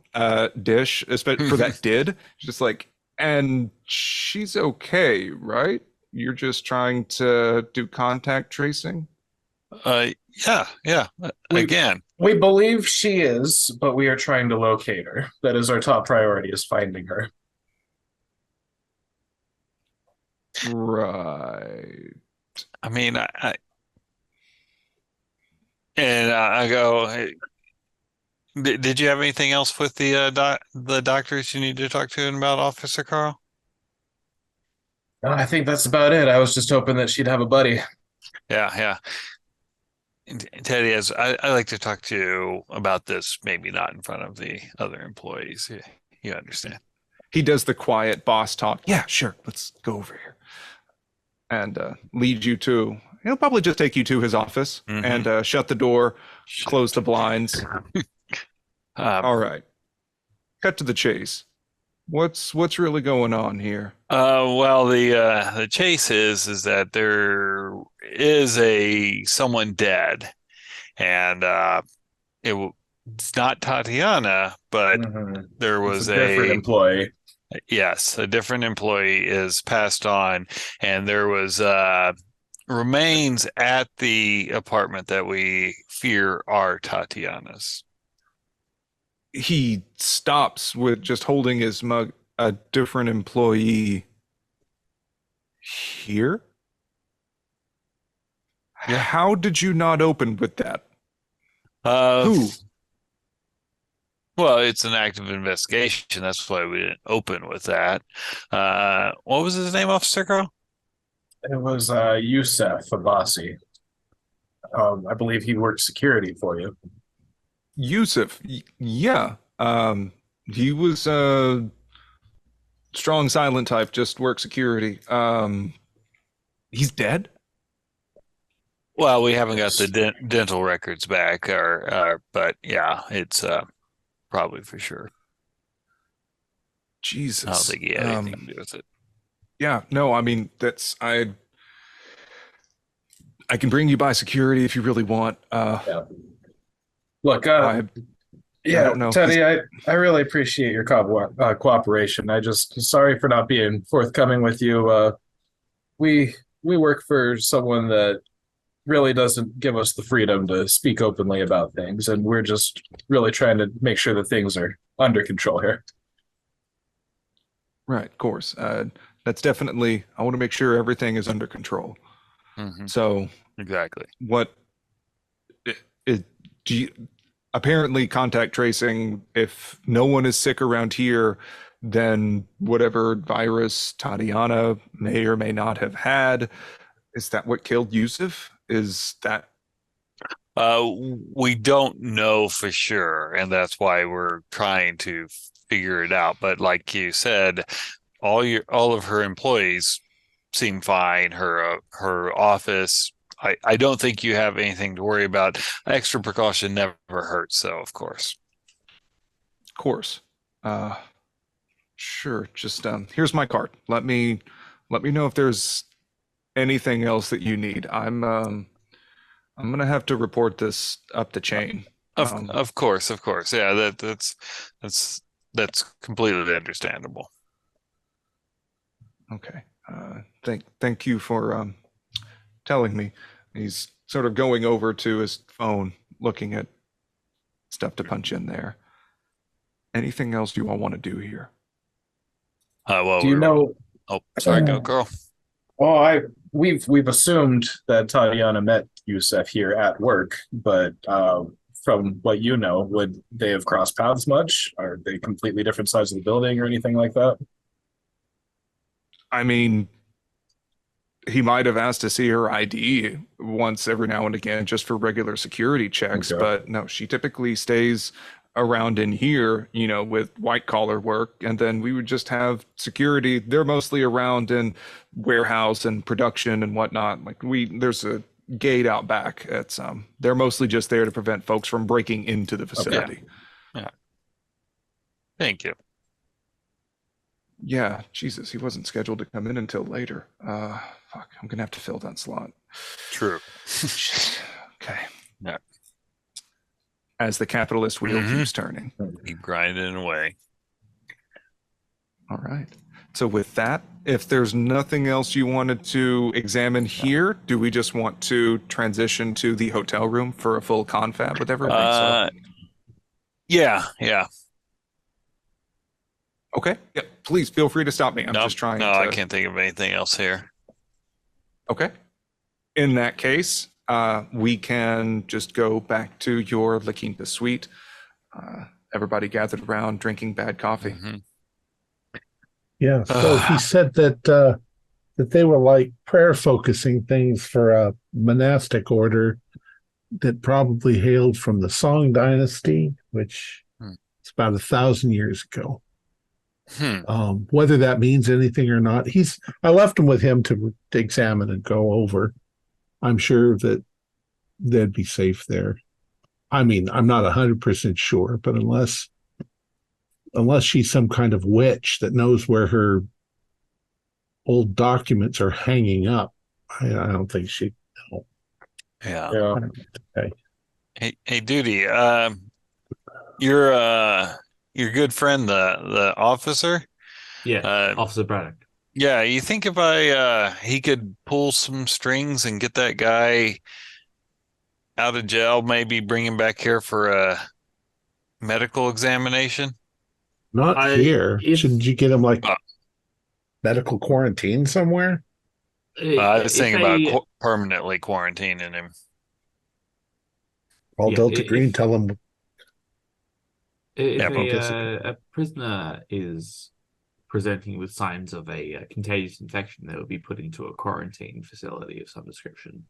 Dish, especially for that did. Just like, and she's okay, right? You're just trying to do contact tracing. Yeah. Again, we believe she is, but we are trying to locate her. That is our top priority, is finding her. Right. I mean, I go, hey, did you have anything else with the doctors you need to talk to about, Officer Carl? I think that's about it. I was just hoping that she'd have a buddy. Yeah. Teddy, as I like to talk to you about this, maybe not in front of the other employees. You understand? He does the quiet boss talk. Yeah, sure. Let's go over here. And lead you to, he'll probably just take you to his office and shut the door, close the blinds. All right. Cut to the chase. What's really going on here? Well, the chase is that there is someone dead, and it's not Tatiana, but there was a different employee. Yes, a different employee is passed on, and there was remains at the apartment that we fear are Tatiana's. He stops with just holding his mug. A different employee here? Yeah. How did you not open with that? Uh, Who? Well, it's an active investigation. That's why we didn't open with that. What was his name, Officer Carl? It was Yusef Abbasi. I believe he worked security for you. Yusuf. Yeah. He was a strong silent type, just work security. He's dead? Well, we haven't got the dental records back, but yeah, it's probably for sure. Jesus. I don't think he had anything to do with it. Yeah, no, I mean I can bring you by security if you really want. Yeah. Look, I don't know. Teddy, I really appreciate your cooperation. Sorry for not being forthcoming with you. We work for someone that really doesn't give us the freedom to speak openly about things, and we're just really trying to make sure that things are under control here. Right, of course. That's definitely, I want to make sure everything is under control. Mhm. So Exactly. what do you apparently contact tracing, if no one is sick around here, then whatever virus Tatiana may or may not have had, is that what killed Yusuf? Is that We don't know for sure, and that's why we're trying to figure it out. But like you said, all of her employees seem fine. Her office. I don't think you have anything to worry about. Extra precaution never hurts, so of course. Of course. Sure. Just here's my card. Let me know if there's anything else that you need. I'm gonna have to report this up the chain. Of course. Yeah, that's completely understandable. Okay. Thank you for telling me. He's sort of going over to his phone, looking at stuff to punch in there. Anything else you all want to do here? Well, Do you know? Oh, sorry, go girl. Well, we've assumed that Tatiana met Yusef here at work, but from what you know, would they have crossed paths much? Are they completely different sides of the building or anything like that? I mean, he might have asked to see her ID once every now and again just for regular security checks, Okay. but no, she typically stays around in here, with white collar work, and then we would just have security. They're mostly around in warehouse and production and whatnot. Like there's a gate out back. They're mostly just there to prevent folks from breaking into the facility. Yeah. Thank you. Yeah, Jesus, he wasn't scheduled to come in until later. Fuck, I'm gonna have to fill that slot. True. Shit. Okay. Yeah. As the capitalist wheel keeps turning. Keep grinding away. All right. So with that, if there's nothing else you wanted to examine here, do we just want to transition to the hotel room for a full confab with everybody? Yeah. Okay. Yeah. Please feel free to stop me. I'm Nope. just trying No, to. I can't think of anything else here. Okay. In that case, we can just go back to your La Quinta suite. Everybody gathered around drinking bad coffee. Mhm. Yeah. So he said that they were like prayer focusing things for a monastic order that probably hailed from the Song dynasty, which is about 1,000 years ago. Whether that means anything or not, I left him with him to examine and go over. I'm sure that they'd be safe there. I mean, I'm not 100% sure, but unless she's some kind of witch that knows where her old documents are hanging up, I don't think she'd know. Yeah. Yeah. Hey, Duty. Your good friend, the officer. Yeah, Officer Braddock. Yeah, you think if he could pull some strings and get that guy out of jail, maybe bring him back here for a medical examination? Not I here. if Shouldn't you get him like Uh, medical quarantine somewhere? I was if thinking about a permanently quarantining him. Call yeah Delta Green, if tell him. if Yeah, a prisoner is presenting with signs of a contagious infection, they would be put into a quarantine facility of some description.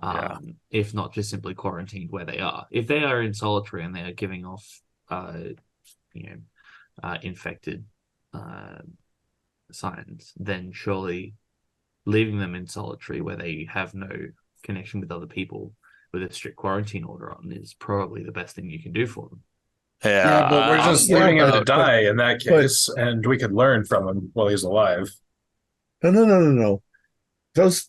yeah. If not just simply quarantined where they are. If they are in solitary and they are giving off, you know, infected uh, signs, then surely leaving them in solitary where they have no connection with other people with a strict quarantine order on is probably the best thing you can do for them. Yeah, but we're I'm just worried leaving him to about. die in that but- case, and we could learn from him while he's alive. No. Those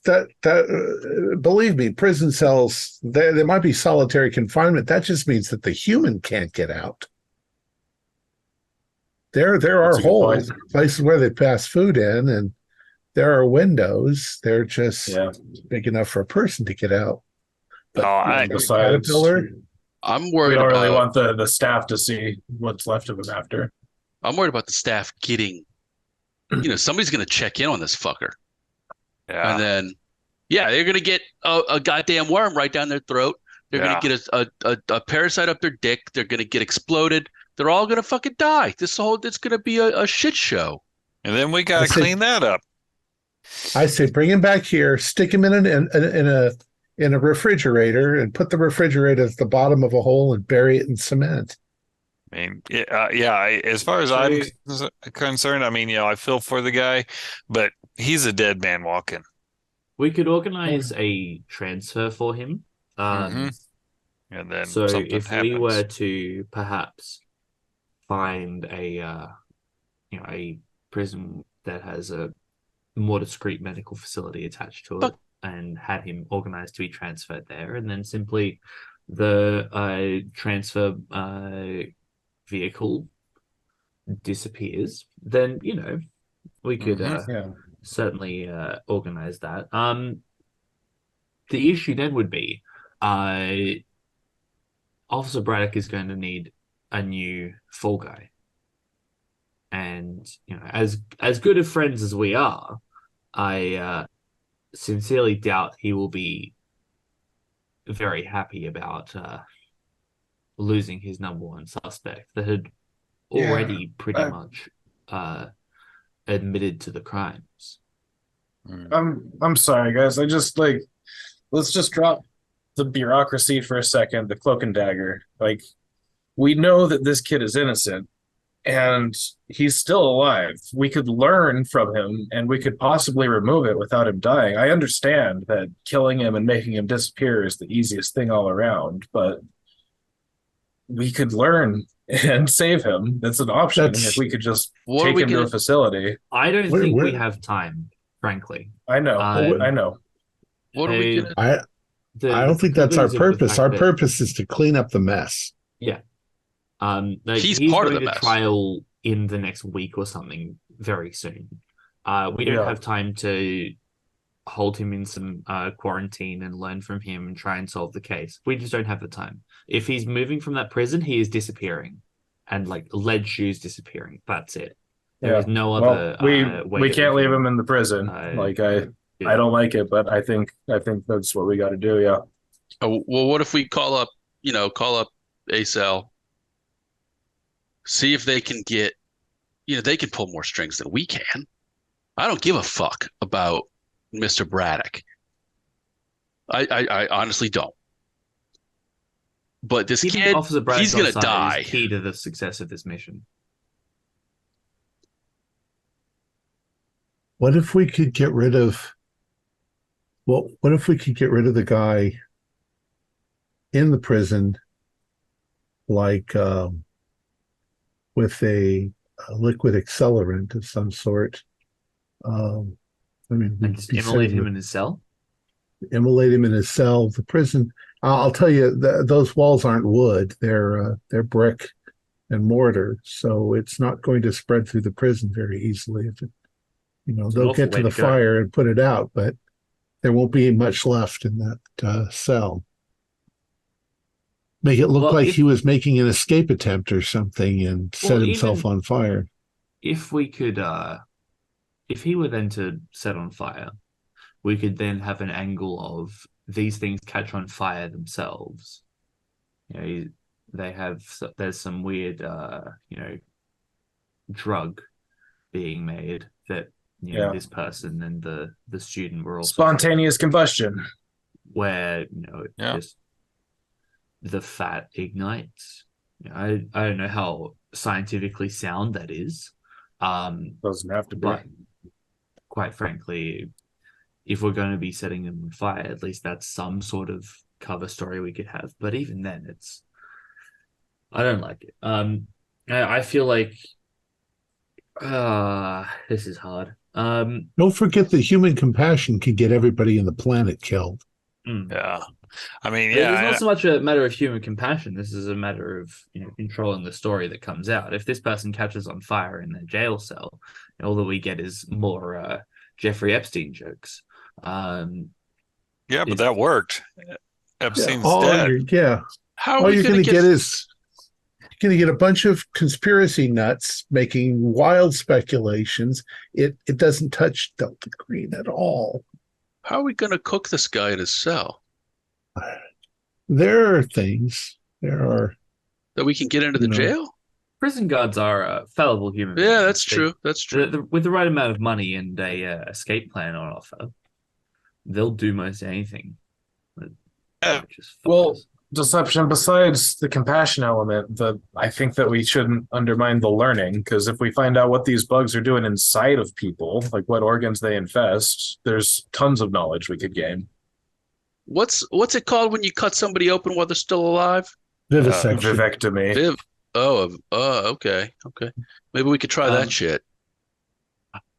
believe me, prison cells, there might be solitary confinement. That just means that the human can't get out. There are That's a good point. holes, places where they pass food in, and there are windows. They're just Yeah. big enough for a person to get out. But I- And besides, caterpillar, I'm we worried don't about. really want the staff to see what's left of him after. I'm worried about the staff getting. Somebody's going to check in on this fucker, Yeah, and then, yeah, they're going to get a goddamn worm right down their throat. They're going to get a parasite up their dick. They're going to get exploded. They're all going to fucking die. It's going to be a shit show. and then we gotta I see. clean that up. I say bring him back here, stick him in a refrigerator, and put the refrigerator at the bottom of a hole and bury it in cement. I mean, as far as I'm concerned, I mean, I feel for the guy, but he's a dead man walking. We could organize a transfer for him. And then So something if happens. we were to perhaps find a prison that has a more discreet medical facility attached to it and had him organized to be transferred there, and then simply the transfer vehicle disappears, then we could Yeah. certainly organize that. The issue then would be Officer Braddock is going to need a new fall guy. And as good of friends as we are, I sincerely doubt he will be very happy about losing his number one suspect that had already pretty much admitted to the crimes. I'm sorry, guys. I just let's just drop the bureaucracy for a second, the cloak and dagger. Like, we know that this kid is innocent and he's still alive. We could learn from him and we could possibly remove it without him dying. I understand that killing him and making him disappear is the easiest thing all around, but we could learn and save him. That's an option if we could just take him to a facility. I don't think we have time, frankly. I know. I know. What are we gonna? I don't think that's our purpose. Our purpose is to clean up the mess. Yeah. He's he's part of going the to mess. trial in the next week or something very soon. We don't have time to hold him in some quarantine and learn from him and try and solve the case. We just don't have the time. If he's moving from that prison, he is disappearing, and like lead shoes disappearing. That's it. There is no other. We can't leave him in the prison. I don't like it, but I think that's what we got to do. Yeah. Oh, well, what if we call up ACEL, see if they can get, they can pull more strings than we can. I don't give a fuck about Mr. Braddock. I honestly don't. But this kid, he's gonna die. Is key to the success of this mission. What if we could get rid of? Well, what if we could get rid of the guy in the prison, like with a liquid accelerant of some sort? And just immolate him in his cell. Immolate him in his cell. The prison. I'll tell you, those walls aren't wood; they're brick and mortar, so it's not going to spread through the prison very easily. It's an they'll awful get to way the to go. fire and put it out, but there won't be much left in that cell. Make it look Well, like if he was making an escape attempt or something and set well, himself even on fire. if we could, if he were then to set on fire, we could then have an angle of these things catch on fire themselves. They have there's some weird, drug being made that Yeah. this person and the student were also Spontaneous combustion. where Yeah. just the fat ignites. I don't know how scientifically sound that is, Doesn't have to be. but quite frankly, if we're going to be setting them on fire, at least that's some sort of cover story we could have. But even then, I don't like it. I feel like this is hard. Don't forget that human compassion can get everybody in the planet killed. Yeah. I mean, It's not so much a matter of human compassion. This is a matter of controlling the story that comes out. If this person catches on fire in their jail cell, all that we get is more Jeffrey Epstein jokes. Yeah, but that worked. Epstein's dead. How are All we you're going going to to get is a bunch of conspiracy nuts making wild speculations. It doesn't touch Delta Green at all. How are we going to cook this guy in his cell There are things. There are. that we can get into the jail? Prison guards are fallible human beings. Yeah, that's true. That's true. With the right amount of money and a escape plan on offer, they'll do most anything. Well, Deception, besides the compassion element, I think that we shouldn't undermine the learning, because if we find out what these bugs are doing inside of people, like what organs they infest, there's tons of knowledge we could gain. What's it called when you cut somebody open while they're still alive? Vivisection. Vivectomy. Okay. Maybe we could try that shit.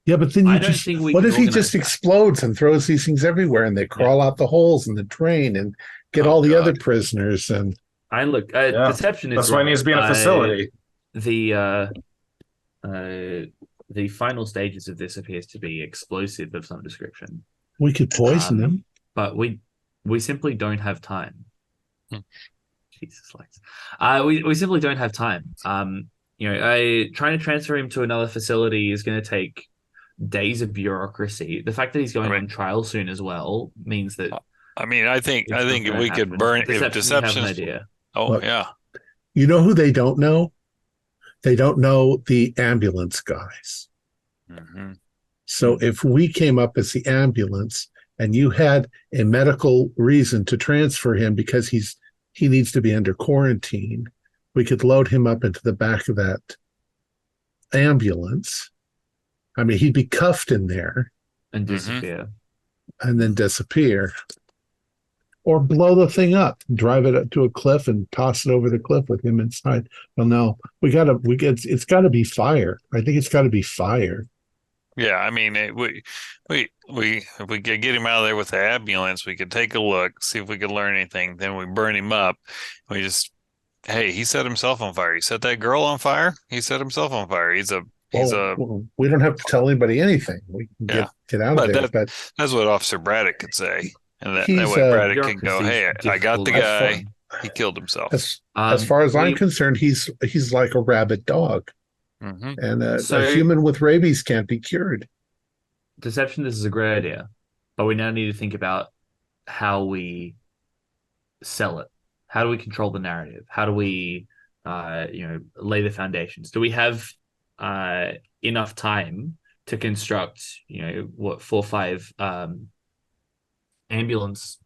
Yeah, but then I don't think we what can if he organize just that. explodes and throws these things everywhere and they crawl out the holes in the drain and get all the other prisoners? And Deception is that's why it needs to be in a facility. The final stages of this appears to be explosive of some description. we could poison them. But we simply don't have time. Jesus, Lex. We simply don't have time. Trying to transfer him to another facility is going to take days of bureaucracy. The fact that he's going on trial soon as well means that. I mean, I think if we could burn if Deception. Idea. Oh, Look, yeah. You know who they don't know? They don't know the ambulance guys. Mm-hmm. So if we came up as the ambulance and you had a medical reason to transfer him because he needs to be under quarantine, we could load him up into the back of that ambulance. I mean, he'd be cuffed in there and disappear. And then disappear. Or blow the thing up, drive it up to a cliff and toss it over the cliff with him inside. Well, no, it's got to be fire. I think it's got to be fire. Yeah, I mean, if we could get him out of there with the ambulance, we could take a look, see if we could learn anything. Then we burn him up. Hey, he set himself on fire. He set that girl on fire. He set himself on fire. We don't have to tell anybody anything. We can get out of there. But that's what Officer Braddock could say, and that way Braddock can go, "Hey, I got the guy. He killed himself." As far as I'm concerned, he's like a rabid dog. Mm-hmm. And a human with rabies can't be cured. Deception, this is a great idea, but we now need to think about how we sell it. How do we control the narrative? How do we, lay the foundations? Do we have enough time to construct, 4 or 5 ambulance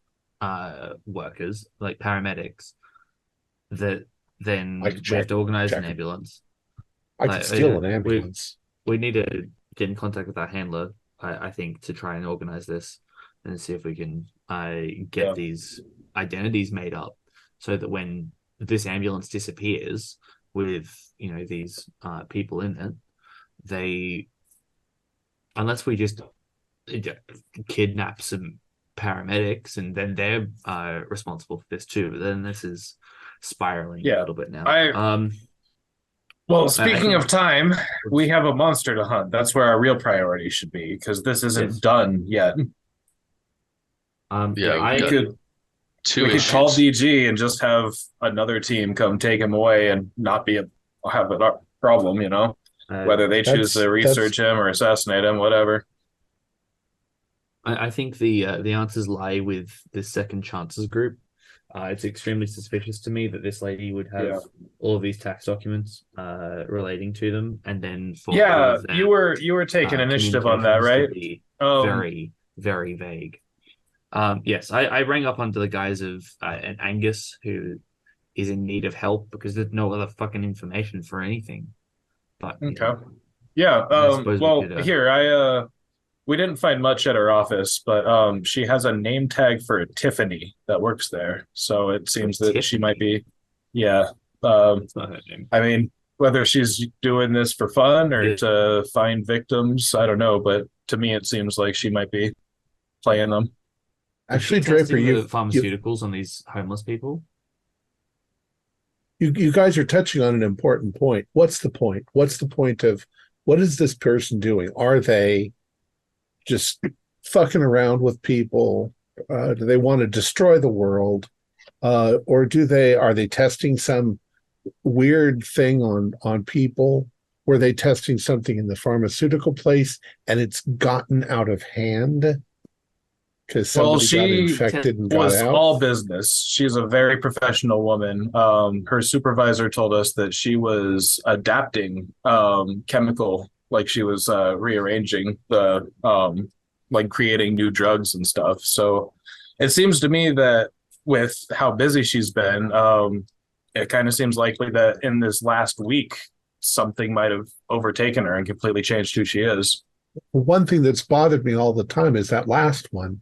workers, like paramedics, that then we have to organize an ambulance? I could steal an ambulance. We need to get in contact with our handler, I think, to try and organize this and see if we can get these identities made up so that when this ambulance disappears with, these people in it, unless we just kidnap some paramedics and then they're responsible for this too, but then this is spiraling a little bit now. Well, speaking of time, we have a monster to hunt. That's where our real priority should be, because this isn't done yet. Yeah, we we've got could 2 we could issues. call DG and just have another team come take him away and not have a problem, whether they choose to research him or assassinate him, whatever. I think the answers lie with the Second Chances group. It's extremely suspicious to me that this lady would have all of these tax documents relating to them, and then for all of you were taking initiative on that, right? Very, very vague. Yes, I rang up under the guise of an Angus who is in need of help because there's no other fucking information for anything. But okay, we didn't find much at her office, but she has a name tag for a Tiffany that works there, so it seems that she might be, It's not her name. I mean, whether she's doing this for fun or to find victims, I don't know, but to me it seems like she might be playing them. Actually, Draper, you pharmaceuticals on these homeless people. You guys are touching on an important point. What's the point? What's the point of what is this person doing? Are they just fucking around with people? Do they want to destroy the world? Or are they testing some weird thing on people? Were they testing something in the pharmaceutical place and it's gotten out of hand? Because somebody got infected and got was out. All business. She's a very professional woman. Her supervisor told us that she was adapting chemical, like she was rearranging the like creating new drugs and stuff. So it seems to me that with how busy she's been, it kind of seems likely that in this last week something might have overtaken her and completely changed who she is. One thing that's bothered me all the time is that last one.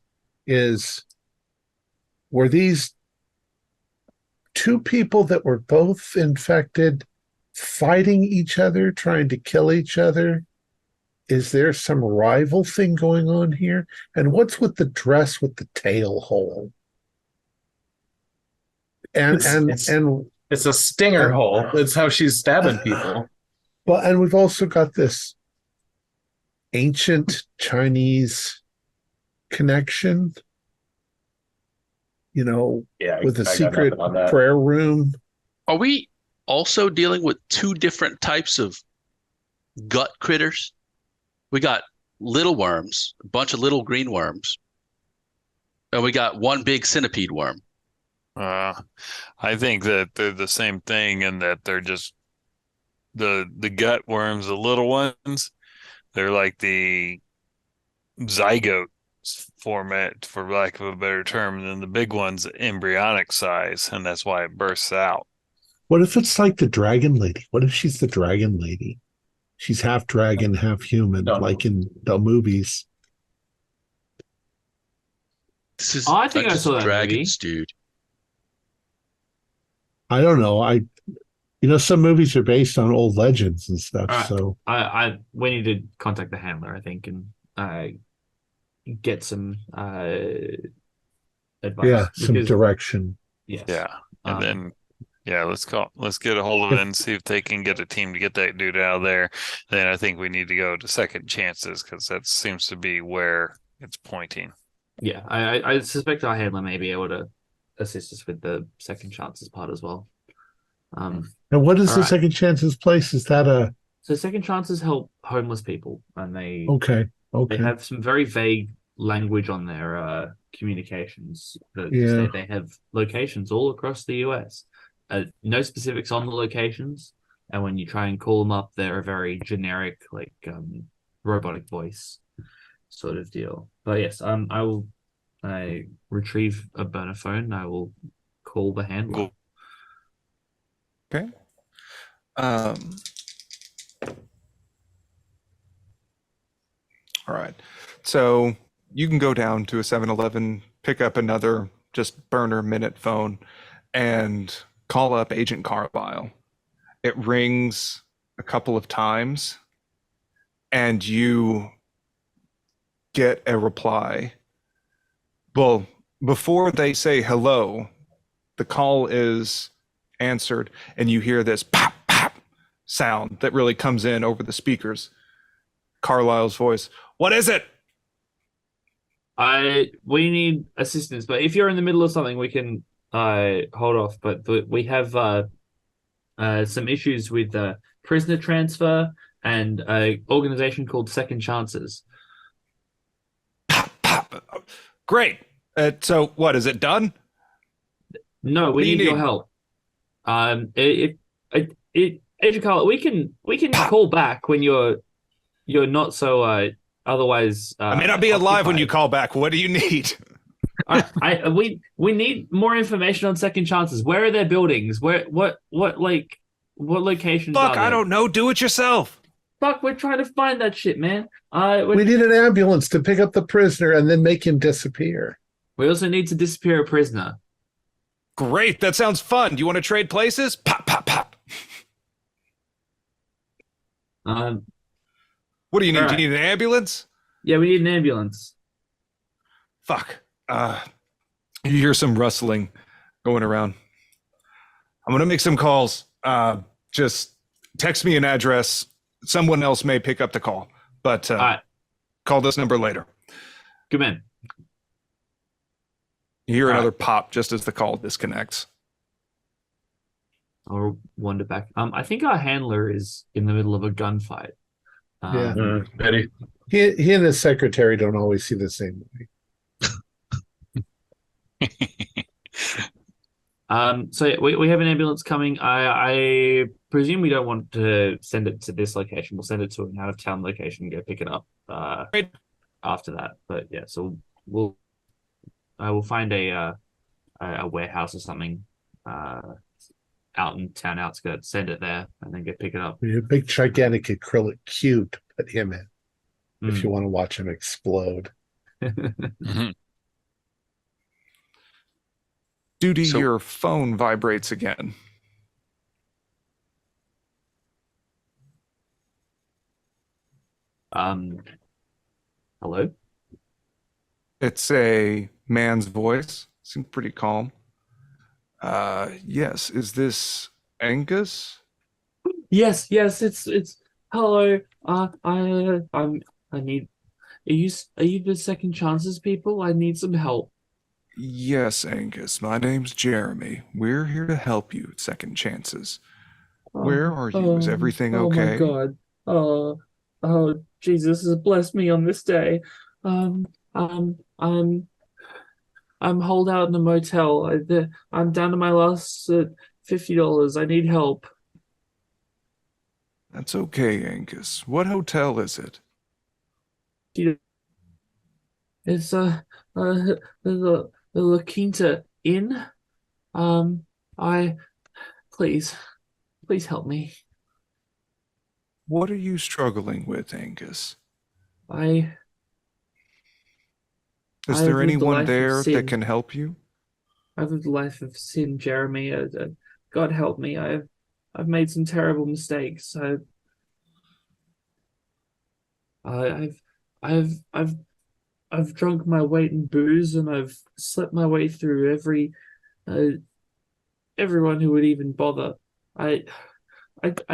Were these 2 people that were both infected fighting each other, trying to kill each other? Is there some rival thing going on here? And what's with the dress with the tail hole? And it's a stinger hole. That's how she's stabbing people. Well, and we've also got this ancient Chinese connection, with a secret prayer room. Are we also dealing with 2 different types of gut critters? We got little worms, a bunch of little green worms, and we got one big centipede worm. I think that they're the same thing and that they're just the gut worms, the little ones. They're like the zygote format, for lack of a better term, than the big one's embryonic size, and that's why it bursts out. What if it's like the dragon lady? What if she's the dragon lady? She's half dragon, half human, like in the movies. This is I think I saw that dragons, dude. I don't know. Some movies are based on old legends and stuff. Right. So we need to contact the handler, I think, and get some advice. Yeah, some direction. Yes. Yeah. And then let's get a hold of it and see if they can get a team to get that dude out of there. Then I think we need to go to Second Chances because that seems to be where it's pointing. Yeah, I suspect our handler may be able to assist us with the Second Chances part as well. And what is the Second Chances place? Is that so Second Chances help homeless people, and they they have some very vague language on their communications that say they have locations all across the US. No specifics on the locations, and when you try and call them up, they're a very generic, like robotic voice sort of deal. But yes, I retrieve a burner phone. I will call the handler. Okay. All right. So you can go down to a 7-Eleven, pick up another just burner minute phone, and call up Agent Carlisle. It rings a couple of times, and you get a reply. Well, before they say hello, the call is answered, and you hear this pop, pop, sound that really comes in over the speakers. Carlisle's voice. What is it? We need assistance, but if you're in the middle of something, we can hold off. But we have some issues with prisoner transfer and an organization called Second Chances. Pop. Great. So what, is it done? No, we need your help. Agent Carl, we can call back when you're not so otherwise. I may not be alive when you call back. What do you need? We need more information on Second Chances. Where are their buildings? What locations? Fuck, I don't know. Do it yourself. Fuck, we're trying to find that shit, man. We need an ambulance to pick up the prisoner and then make him disappear. We also need to disappear a prisoner. Great, that sounds fun. Do you want to trade places? Pop, pop, pop. What do you need? Right. Do you need an ambulance? Yeah, we need an ambulance. Fuck. You hear some rustling going around. I'm gonna make some calls. Just text me an address. Someone else may pick up the call, but call this number later. Good man. You hear another pop just as the call disconnects. I'll wander back. I think our handler is in the middle of a gunfight. Betty. He and his secretary don't always see the same way. So yeah, we have an ambulance coming. I presume we don't want to send it to this location. We'll send it to an out of town location and go pick it up after that. But yeah, so I will find a warehouse or something out in town outskirts, send it there, and then go pick it up. A big gigantic acrylic cube to put him in if you want to watch him explode. Duty, your phone vibrates again. Hello? It's a man's voice. Seems pretty calm. Yes, is this Angus? Yes, it's hello. I need. Are you the Second Chances people? I need some help. Yes, Angus. My name's Jeremy. We're here to help you at Second Chances. Where are you? Is everything okay? Oh my God. Oh, Jesus has blessed me on this day. I'm holed out in a motel. I'm down to my last $50. I need help. That's okay, Angus. What hotel is it? It's the La Quinta Inn. Please help me. What are you struggling with, Angus? Is there anyone there that can help you? I've lived a life of sin, Jeremy. God help me. I've made some terrible mistakes. I've drunk my weight in booze, and I've slept my way through everyone who would even bother. I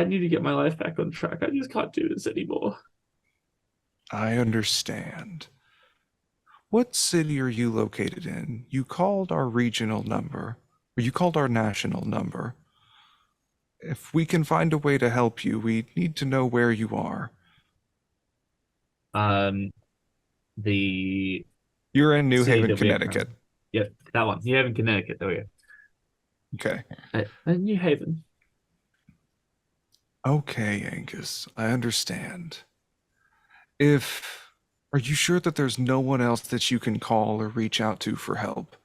need to get my life back on track. I just can't do this anymore. I understand. What city are you located in? You called our regional number, or you called our national number. If we can find a way to help you, we need to know where you are. You're in New Haven, Connecticut. Yep, that one. New Haven, Connecticut. There we go. Okay. New Haven. Okay, Angus, I understand. Are you sure that there's no one else that you can call or reach out to for help?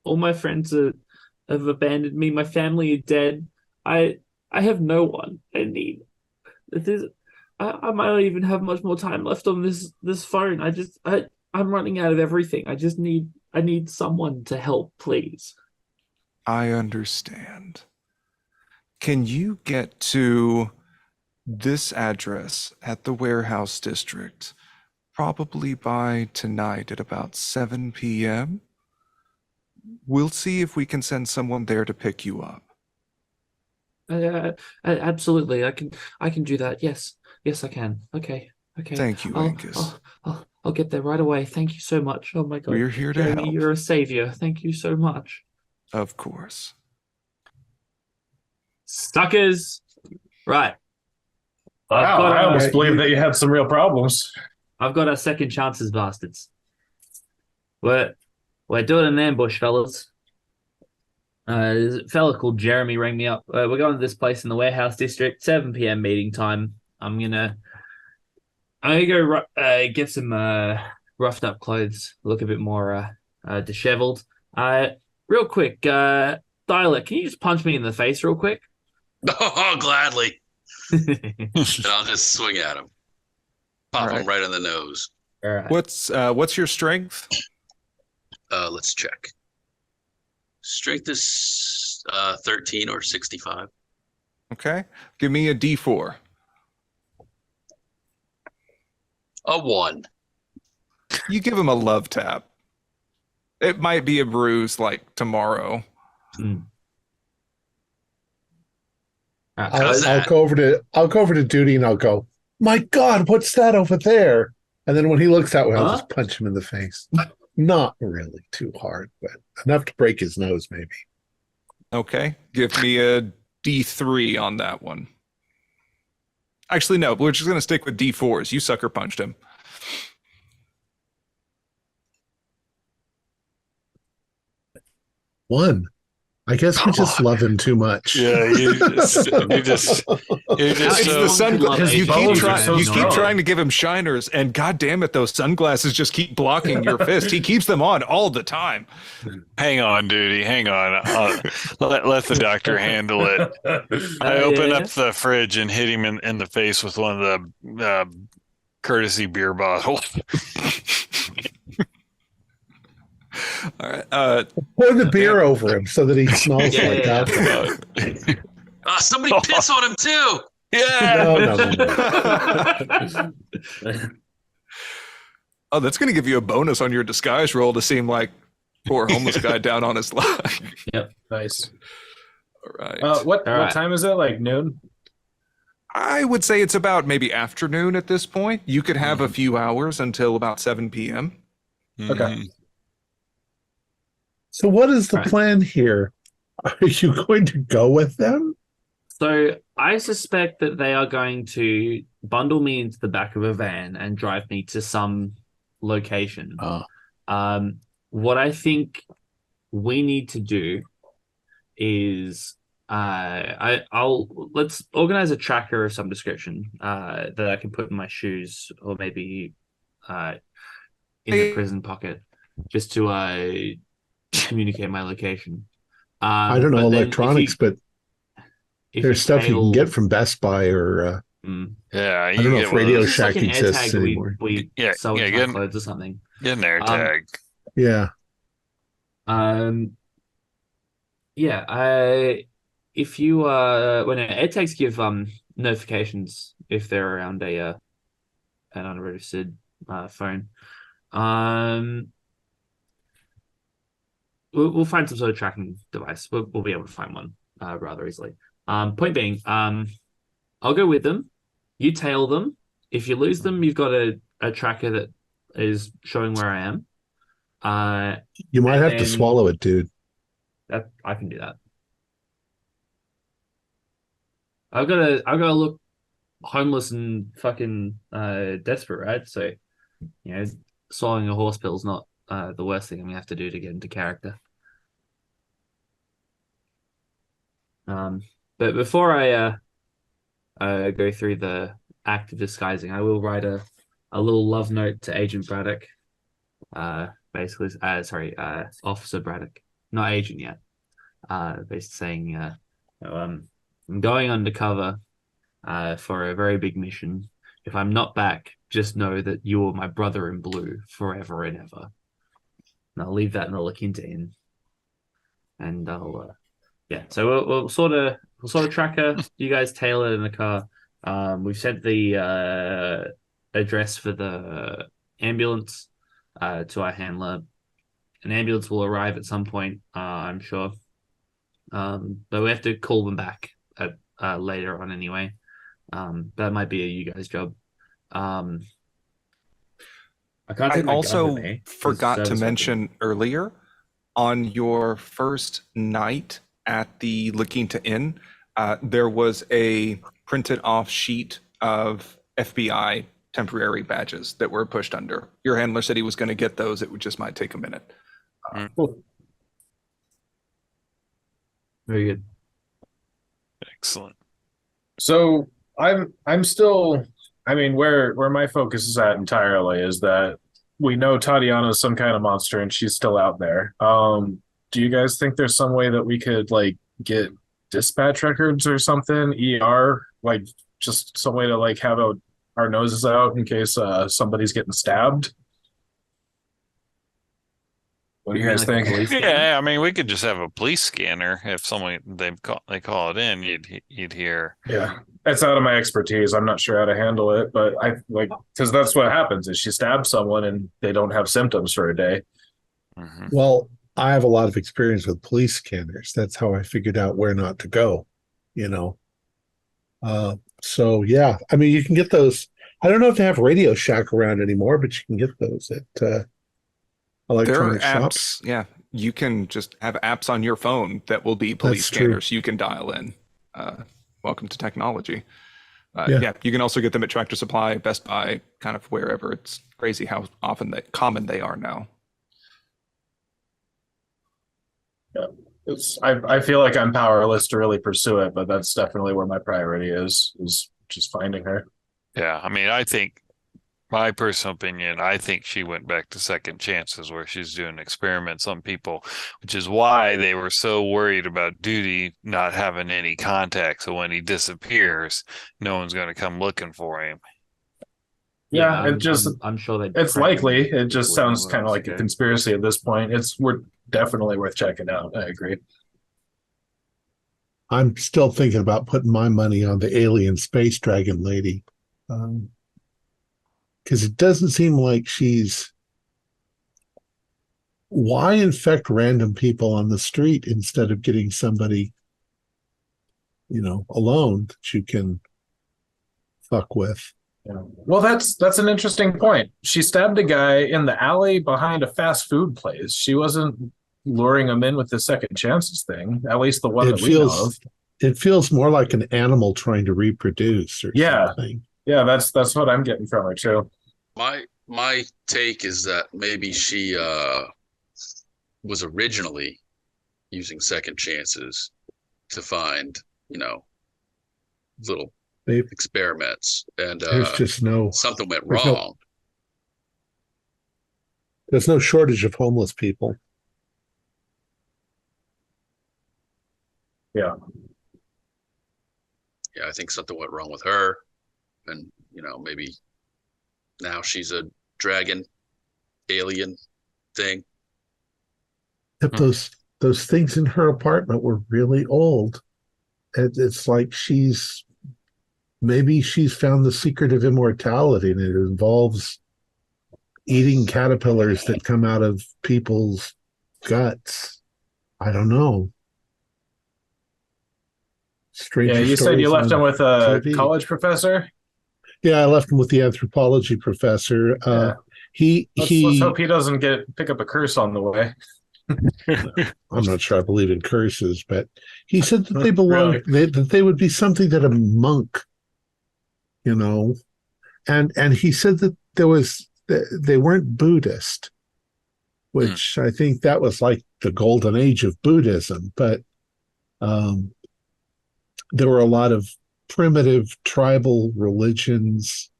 All my friends have abandoned me. My family are dead. I have no one. I might not even have much more time left on this phone. I'm running out of everything. I need someone to help, please. I understand. Can you get to this address at the warehouse district probably by tonight at about 7 p.m.? We'll see if we can send someone there to pick you up. Absolutely. I can do that. Yes. Yes, I can. Okay. Okay. Thank you, Angus. I'll get there right away. Thank you so much. Oh my God. We're here to Jeremy, help. you're a savior. Thank you so much. Of course. Suckers. Right. Wow, I almost believe that you had some real problems. I've got our second chances, bastards. We're doing an ambush, fellas. There's a fella called Jeremy rang me up. We're going to this place in the warehouse district, 7 p.m. meeting time. I'm gonna go get some roughed up clothes, look a bit more disheveled. Real quick, Dialect, can you just punch me in the face real quick? Oh, gladly. And I'll just swing at him. Pop him right in the nose. All right. What's your strength? Let's check. Strength is 13 or 65. Okay. Give me a D4. A 1. You give him a love tap. It might be a bruise like tomorrow. I'll go over to Duty and I'll go, my God, what's that over there? And then when he looks that way, I'll just punch him in the face. Not really too hard, but enough to break his nose, maybe. Okay. Give me a D3 on that one. Actually, no. We're just going to stick with D4s. You sucker punched him. One. I guess we just love him too much. Yeah, you just It's so the sunglasses. You keep strong. trying to give him shiners, and God damn it, those sunglasses just keep blocking your fist. He keeps them on all the time. hang on, Duty. Hang on. Let the doctor handle it. I open up the fridge and hit him in the face with one of the courtesy beer bottles. All right. Pour the beer over him so that he smells like that. Somebody piss on him too. Yeah. No. Oh, that's going to give you a bonus on your disguise roll to seem like poor homeless guy down on his luck. Yep. Nice. All right. What time is it? Like noon? I would say it's about maybe afternoon at this point. You could have a few hours until about 7 p.m. Okay. So what is the plan here? Are you going to go with them? So I suspect that they are going to bundle me into the back of a van and drive me to some location. What I think we need to do is let's organize a tracker of some description that I can put in my shoes or maybe in the prison pocket just to communicate my location. I don't know electronics, but there's stuff you can get from Best Buy or yeah, I don't know if Radio Shack exists anymore. We sell clothes or something. Get an air tag. Yeah. If you when air tags give notifications if they're around an unregistered phone. We'll find some sort of tracking device. We'll be able to find one rather easily. Point being, I'll go with them. You tail them. If you lose them, you've got a tracker that is showing where I am. You might have to swallow it, dude. That I can do that. I've got to look homeless and fucking desperate, right? So, swallowing a horse pill is not the worst thing I'm gonna have to do to get into character. But before I go through the act of disguising, I will write a little love note to Agent Braddock. Officer Braddock, not agent yet. Basically saying, I'm going undercover for a very big mission. If I'm not back, just know that you are my brother in blue forever and ever. And I'll leave that in the La Quinta Inn. And I'll so we'll sort of track her. You guys tail it in the car. We've sent the address for the ambulance to our handler. An ambulance will arrive at some point, I'm sure. But we have to call them back at later on anyway. That might be a you guys' job. I can't I take my gun also with me. forgot to Service weapon. mention earlier, on your first night at the La Quinta Inn, there was a printed off sheet of FBI temporary badges that were pushed under. Your handler said he was going to get those. It just might take a minute. Cool. Very good. Excellent. So I'm still, I mean, where my focus is at entirely is that we know Tatiana's some kind of monster and she's still out there. Do you guys think there's some way that we could like get dispatch records or something, ER, like just some way to like have our noses out in case somebody's getting stabbed? What do you guys think? Yeah, I mean, we could just have a police scanner. If someone they call it in, you'd hear. Yeah, that's out of my expertise. I'm not sure how to handle it, but I like because that's what happens is she stabs someone and they don't have symptoms for a day. Mhm. Well, I have a lot of experience with police scanners. That's how I figured out where not to go, you know. So yeah, I mean, you can get those. I don't know if they have Radio Shack around anymore, but you can get those at There are electronic apps. shops. Yeah, you can just have apps on your phone that will be police That's true. scanners. You can dial in. Welcome to technology. Yeah. Yeah, you can also get them at Tractor Supply, Best Buy, kind of wherever. It's crazy how common they are now. I feel like I'm powerless to really pursue it, but that's definitely where my priority is just finding her. Yeah, I mean, I think my personal opinion, I think she went back to second chances where she's doing experiments on people, which is why they were so worried about Duty not having any contact. So when he disappears, no one's going to come looking for him. Yeah, I'm sure that it's likely. It just would sounds know kind of where like a to go. conspiracy at this point. We're definitely worth checking out. I agree. I'm still thinking about putting my money on the alien space dragon lady. Because it doesn't seem like why infect random people on the street instead of getting somebody, alone that you can fuck with? Yeah. Well, that's an interesting point. She stabbed a guy in the alley behind a fast food place. She wasn't luring him in with the second chances thing, at least the one that we know of. It feels more like an animal trying to reproduce or something. Yeah, that's what I'm getting from her too. My take is that maybe she was originally using second chances to find, little experiments, and There's just something went there's wrong. There's no shortage of homeless people. Yeah. Yeah, I think something went wrong with her, and maybe now she's a dragon alien thing. If those things in her apartment were really old, it's like maybe she's found the secret of immortality, and it involves eating caterpillars that come out of people's guts. I don't know. Yeah, you said you left him with a college professor? Yeah, I left him with the anthropology professor. Yeah. Let's hope he doesn't pick up a curse on the way. I'm not sure I believe in curses, but he said that they belong, Really? that they would be something that a monk, and he said that they weren't Buddhist, which I think that was like the golden age of Buddhism, but there were a lot of primitive tribal religions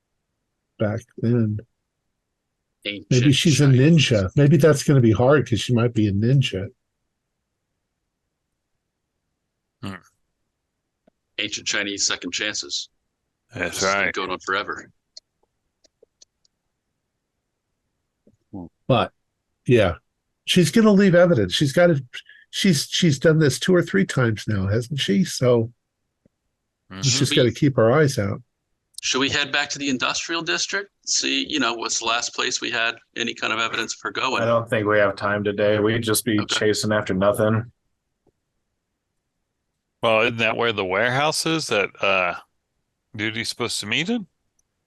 back then. Maybe she's a ninja. Maybe that's going to be hard because she might be a ninja. Ancient Chinese second chances. That's This has been right. going on forever. But yeah, she's going to leave evidence. She's got to. She's done this 2 or 3 times now, hasn't she? So we just got to keep our eyes out. Should we head back to the industrial district? See, what's the last place we had any kind of evidence for going? I don't think we have time today. We'd just be chasing after nothing. Well, isn't that where the warehouse is that Duty's supposed to meet in?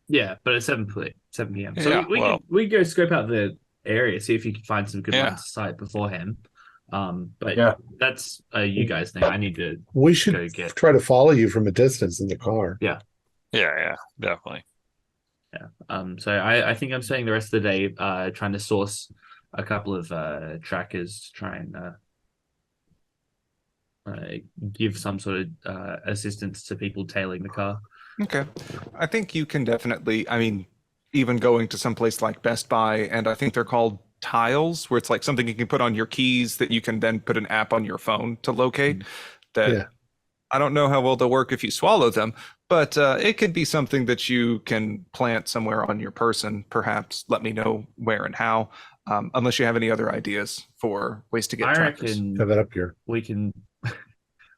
Yeah, but it's 7 p.m. So Yeah, we go scope out the area, see if you can find some good Yeah. lines of sight beforehand. But Yeah. that's a you guys thing. I need to We go should get. try to follow you from a distance in the car. yeah, definitely. Yeah. So I think I'm spending the rest of the day trying to source a couple of trackers to try and give some sort of assistance to people tailing the car. Okay. I think you can definitely, I mean, even going to some place like Best Buy, and I think they're called tiles, where it's like something you can put on your keys that you can then put an app on your phone to locate. That Yeah. I don't know how well they'll work if you swallow them, but it could be something that you can plant somewhere on your person. Perhaps let me know where and how, unless you have any other ideas for ways to get I trackers. reckon Have that up here. we can,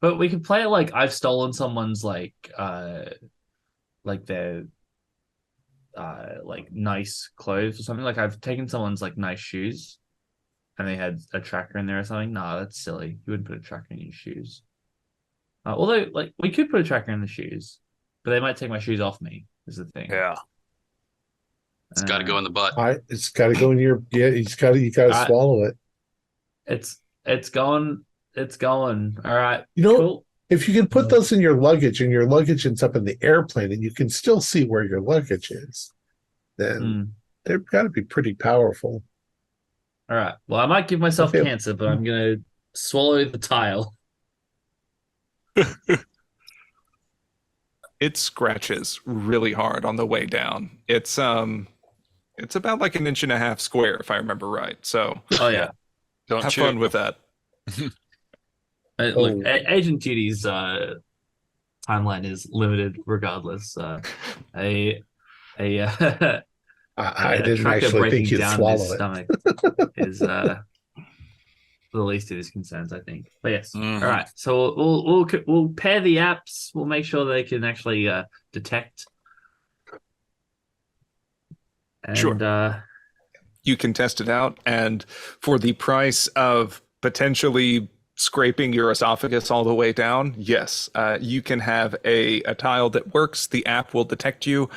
but we can play it like I've stolen someone's like their like nice clothes or something. Like I've taken someone's like nice shoes, and they had a tracker in there or something. Nah, that's silly. You wouldn't put a tracker in your shoes. Although, like, we could put a tracker in the shoes, but they might take my shoes off me. Is the thing. Yeah. It's got to go in the butt. It's got to go in your. Yeah, you got to swallow it. It's going. It's going. All right. You know, cool. if you can put those in your luggage, and your luggage ends up in the airplane, and you can still see where your luggage is, then they've got to be pretty powerful. All right. Well, I might give myself Okay. cancer, but I'm gonna swallow the tile. It scratches really hard on the way down. It's about like 1.5 inches square, if I remember right. So Oh yeah. Don't have chew. fun with that. Look, Agent Duty's timeline is limited, regardless. I didn't tracker actually breaking think you'd down his swallow it. stomach is the least of his concerns, I think. But yes, Mhm. all right. So we'll pair the apps. We'll make sure they can actually detect. And, Sure. You can test it out, and for the price of potentially scraping your esophagus all the way down, yes, you can have a tile that works. The app will detect you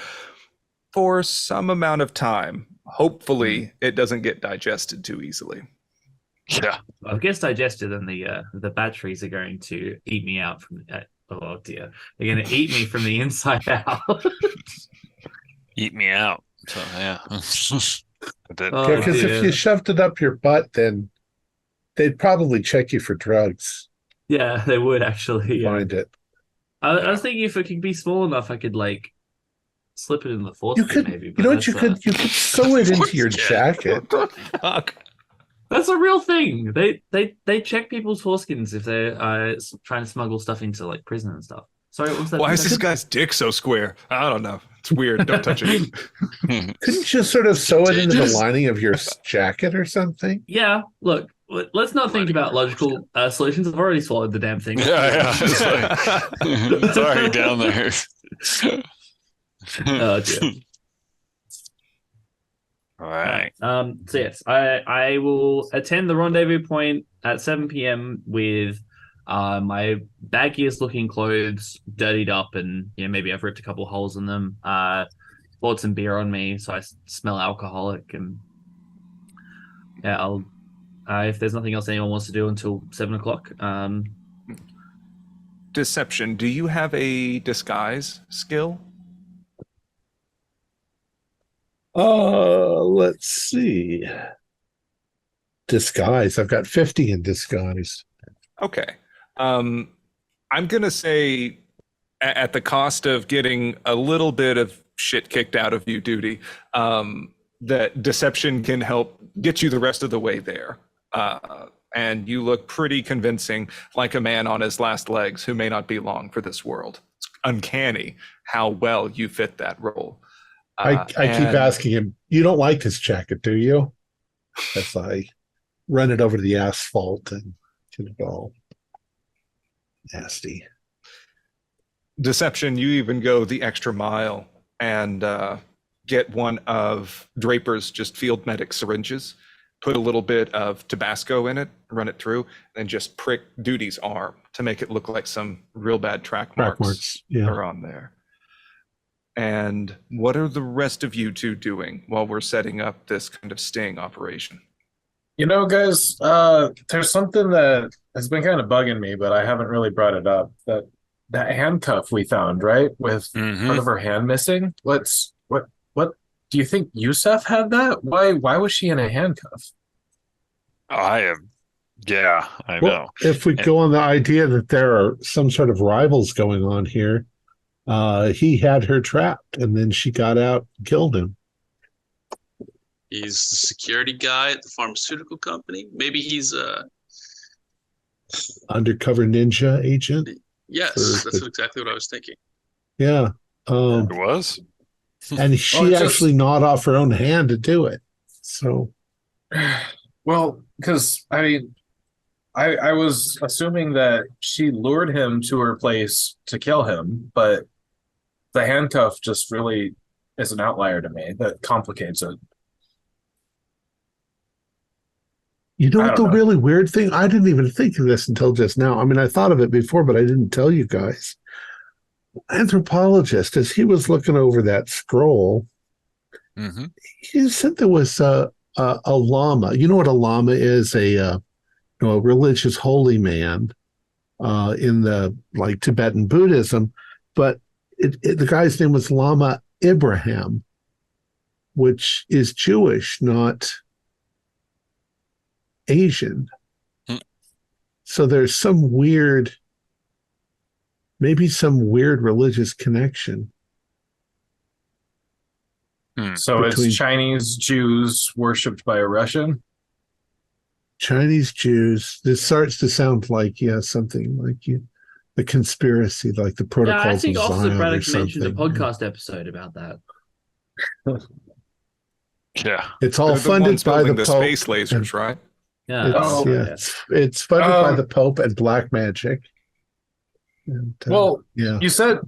for some amount of time. Hopefully, it doesn't get digested too easily. Yeah. I guess digested, and the batteries are going to eat me out from. Oh dear, they're going to eat me from the inside out. Eat me out. So yeah. Oh, Yeah, because dear. if you shoved it up your butt, then they'd probably check you for drugs. Yeah, they would actually. Yeah. Find it. I was thinking if it could be small enough, I could like slip it in the You foreskin, could, maybe. you But know what? that's, You could sew it into your jacket. Fuck. that's a real thing. They check people's foreskins if they're trying to smuggle stuff into like prison and stuff. Sorry, what was that? Why is this guy's dick so square? I don't know. It's weird. Don't touch it. Couldn't you sort of sew it into the lining of your jacket or something? Yeah, look, let's not think about logical solutions. I've already swallowed the damn thing. Yeah. It's, like, it's already down there. Oh dear. All right. So yes, I will attend the rendezvous point at 7 p.m. with my baggiest looking clothes dirtied up, and maybe I've ripped a couple holes in them. Bought some beer on me, so I smell alcoholic, and yeah, I'll if there's nothing else anyone wants to do until 7 o'clock. Deception. Do you have a disguise skill? Let's see. Disguise. I've got 50 in disguise. Okay. I'm going to say at the cost of getting a little bit of shit kicked out of you, Duty, that deception can help get you the rest of the way there. And you look pretty convincing, like a man on his last legs who may not be long for this world. It's uncanny how well you fit that role. I keep asking him, you don't like this jacket, do you? As I run it over the asphalt and get it all nasty. Deception, you even go the extra mile and get one of Draper's just field medic syringes, put a little bit of Tabasco in it, run it through, and just prick Duty's arm to make it look like some real bad track marks Yeah. are on there. And what are the rest of you two doing while we're setting up this kind of sting operation? You know, guys, there's something that has been kind of bugging me, but I haven't really brought it up. That handcuff we found, right, with part of her hand missing. What do you think Yusef had that? Why was she in a handcuff? I know. If we go on the idea that there are some sort of rivals going on here, he had her trapped, and then she got out and killed him. He's the security guy at the pharmaceutical company. Maybe he's Undercover ninja agent. Yes, that's exactly what I was thinking. Yeah. It was? And she actually gnawed off her own hand to do it. So, well, because I mean, I was assuming that she lured him to her place to kill him, but the handcuff just really is an outlier to me. That complicates it. you know what the really weird thing? I didn't even think of this until just now. I mean, I thought of it before, but I didn't tell you guys. Anthropologist, as he was looking over that scroll, he said there was a lama. You know what a lama is? A religious holy man in the Tibetan Buddhism, but the guy's name was Lama Ibrahim, which is Jewish, not Asian. So there's maybe some weird religious connection. So it's Chinese Jews worshipped by a Russian? Chinese Jews. This starts to sound like, something like the conspiracy, like the protocols I think of Officer Zion Braddock or mentioned a something. podcast episode about that. Yeah. It's all They're funded ones by the building Pope. space lasers, right? Yeah. It's funded by the Pope and black magic. And, you said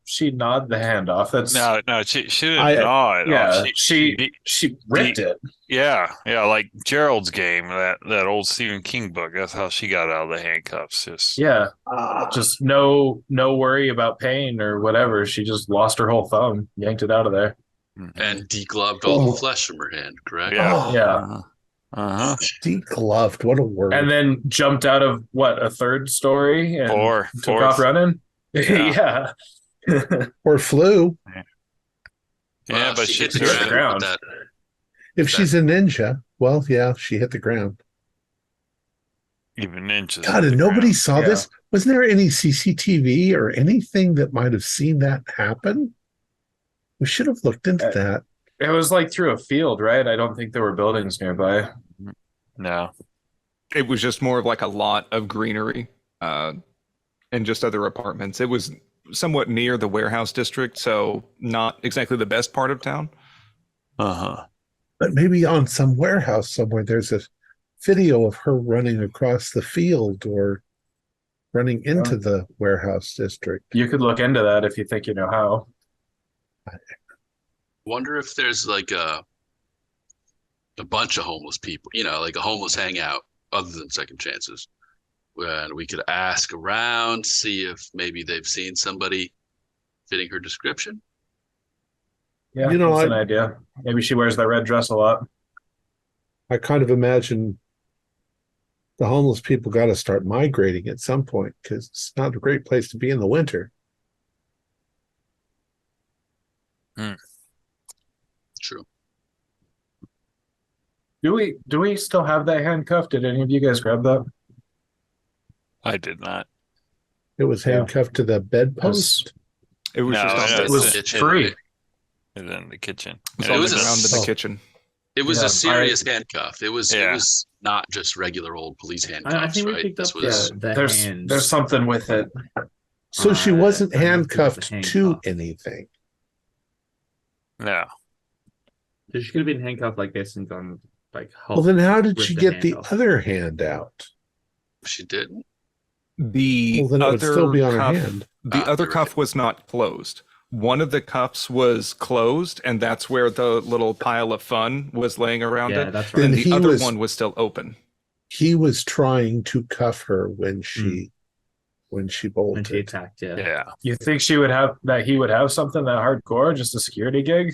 she gnawed the hand off. That's No, she didn't gnaw it off. She ripped it. Yeah, like Gerald's game, that old Stephen King book. That's how she got out of the handcuffs. Just no worry about pain or whatever. She just lost her whole thumb, yanked it out of there, and degloved all the flesh from her hand. Correct? Yeah. Degloved, what a word. And then jumped out of a third story and took off running. Yeah. Or flew. Yeah, but she hit the ground. If she's a ninja, she hit the ground. Even ninjas. God, and nobody saw this? Wasn't there any CCTV or anything that might have seen that happen? We should have looked into that. It was through a field, right? I don't think there were buildings nearby. No. It was just more of like a lot of greenery and just other apartments. It was somewhat near the warehouse district, so not exactly the best part of town. But maybe on some warehouse somewhere, there's a video of her running across the field or running into the warehouse district. You could look into that if you think you know how. Wonder if there's a bunch of homeless people, like a homeless hangout other than Second Chances. And we could ask around, see if maybe they've seen somebody fitting her description. Yeah, that's an idea. Maybe she wears that red dress a lot. I kind of imagine the homeless people got to start migrating at some point because it's not a great place to be in the winter. True. Do we still have that handcuff? Did any of you guys grab that? I did not. It was handcuffed to the bedpost. It was it was free. It was in the kitchen. It was around in the kitchen. It was a serious handcuff. It was not just regular old police handcuffs. I think we right? picked up the hands. There's something with it. So she wasn't handcuffed to anything. No. So she could have been handcuffed like this and gone Well, then how did she get the other hand out? She didn't. The then it would still be on her hand. The other cuff was not closed. one of the cuffs was closed, and that's where the little pile of fun was laying around Yeah, it. that's right. And Then the other one was still open. He was trying to cuff her when she When she bolted. attacked, yeah. Yeah. You think he would have something that hardcore, just a security gig?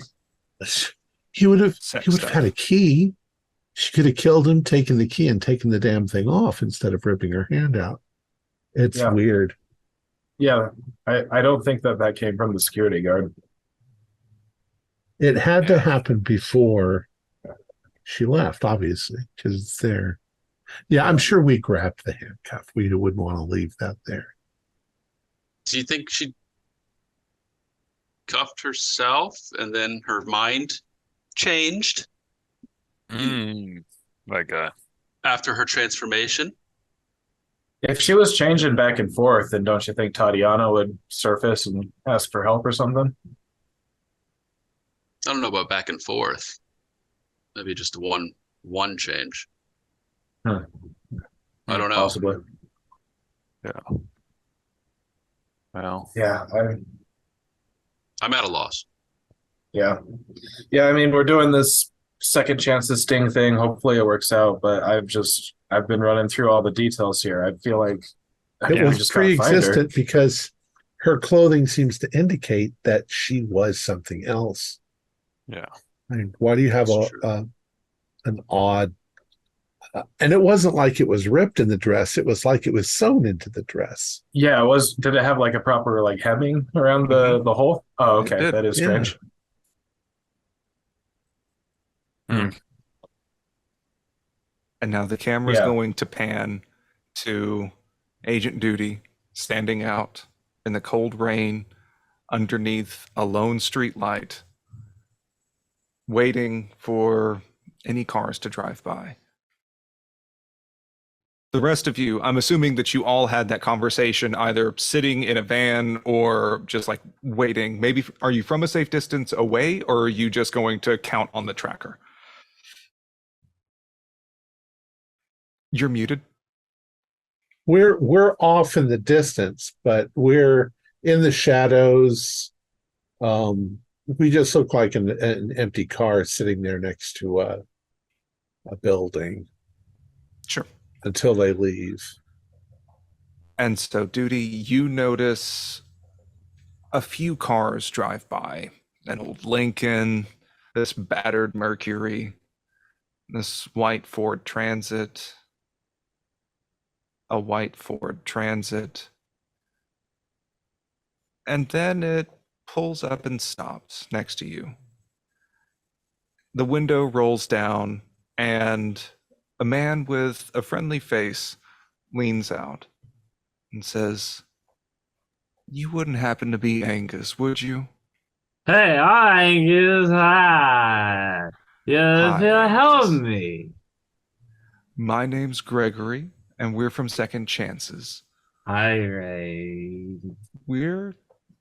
He would have Sex had stuff. a key. She could have killed him, taken the key, and taken the damn thing off instead of ripping her hand out. It's Yeah. weird. Yeah, I don't think that came from the security guard. It had to Yeah. happen before she left, obviously, because it's there. Yeah, I'm sure we grabbed the handcuff. We wouldn't want to leave that there. Do you think she cuffed herself and then her mind changed Like after her transformation? If she was changing back and forth, then don't you think Tatiana would surface and ask for help or something? I don't know about back and forth. Maybe just one change. I don't know. Possibly. well, Yeah, I'm at a loss. yeah. I mean, we're doing this second chance to sting thing. Hopefully it works out, but I've been running through all the details here. I feel like It we was just gotta find her. pre-existent because her clothing seems to indicate that she was something else. Yeah. I mean, why do you have That's true. an odd and it wasn't like it was ripped in the dress. It was like it was sewn into the dress. Yeah, it was. Did it have like a proper like hemming around the hole? Oh, It okay, did. that is Yeah. strange. And now the camera's Yeah. going to pan to Agent Duty standing out in the cold rain underneath a lone street light, waiting for any cars to drive by. The rest of you, I'm assuming that you all had that conversation either sitting in a van or just like waiting. Maybe are you from a safe distance away, or are you just going to count on the tracker? You're muted. We're off in the distance, but we're in the shadows. We just look like an empty car sitting there next to a building Sure. until they leave. And so, Duty, you notice a few cars drive by. An old Lincoln, this battered Mercury, this white Ford Transit, a white Ford Transit. And then it pulls up and stops next to you. The window rolls down, and a man with a friendly face leans out and says, "You wouldn't happen to be Angus, would you?" Hey, Angus, hi. You Hi, feel help Angus. me. "My name's Gregory, and we're from Second Chances. Hi, Ray.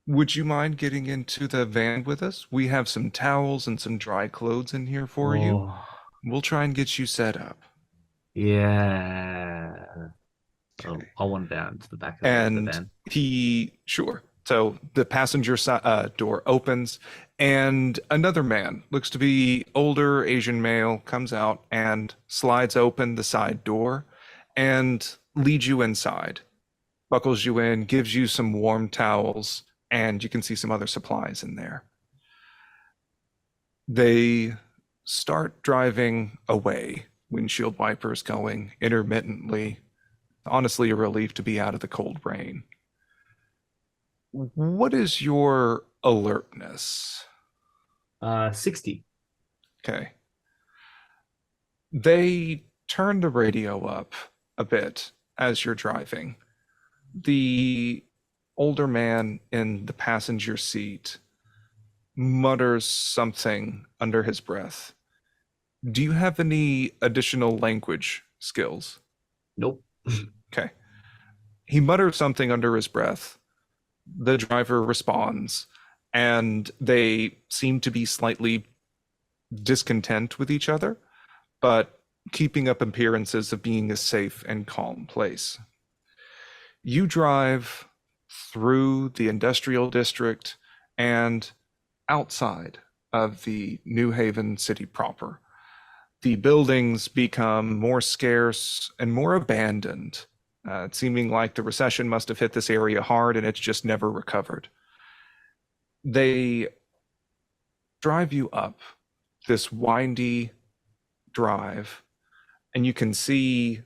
Would you mind getting into the van with us? We have some towels and some dry clothes in here for you. Oh, We'll try and get you set up." yeah. Okay. I'll wander down to the back of the And van. sure. So the passenger door opens, and another man, looks to be older Asian male, comes out and slides open the side door and leads you inside, buckles you in, gives you some warm towels, and you can see some other supplies in there. They start driving away, windshield wipers going intermittently. Honestly, a relief to be out of the cold rain. What is your alertness? 60. Okay. They turn the radio up a bit as you're driving. The older man in the passenger seat mutters something under his breath. Do you have any additional language skills? Nope. Okay. He mutters something under his breath. The driver responds, and they seem to be slightly discontent with each other, but keeping up appearances of being a safe and calm place. You drive through the industrial district and outside of the New Haven city proper, the buildings become more scarce and more abandoned, seeming like the recession must have hit this area hard and it's just never recovered. They drive you up this windy drive, and you can see,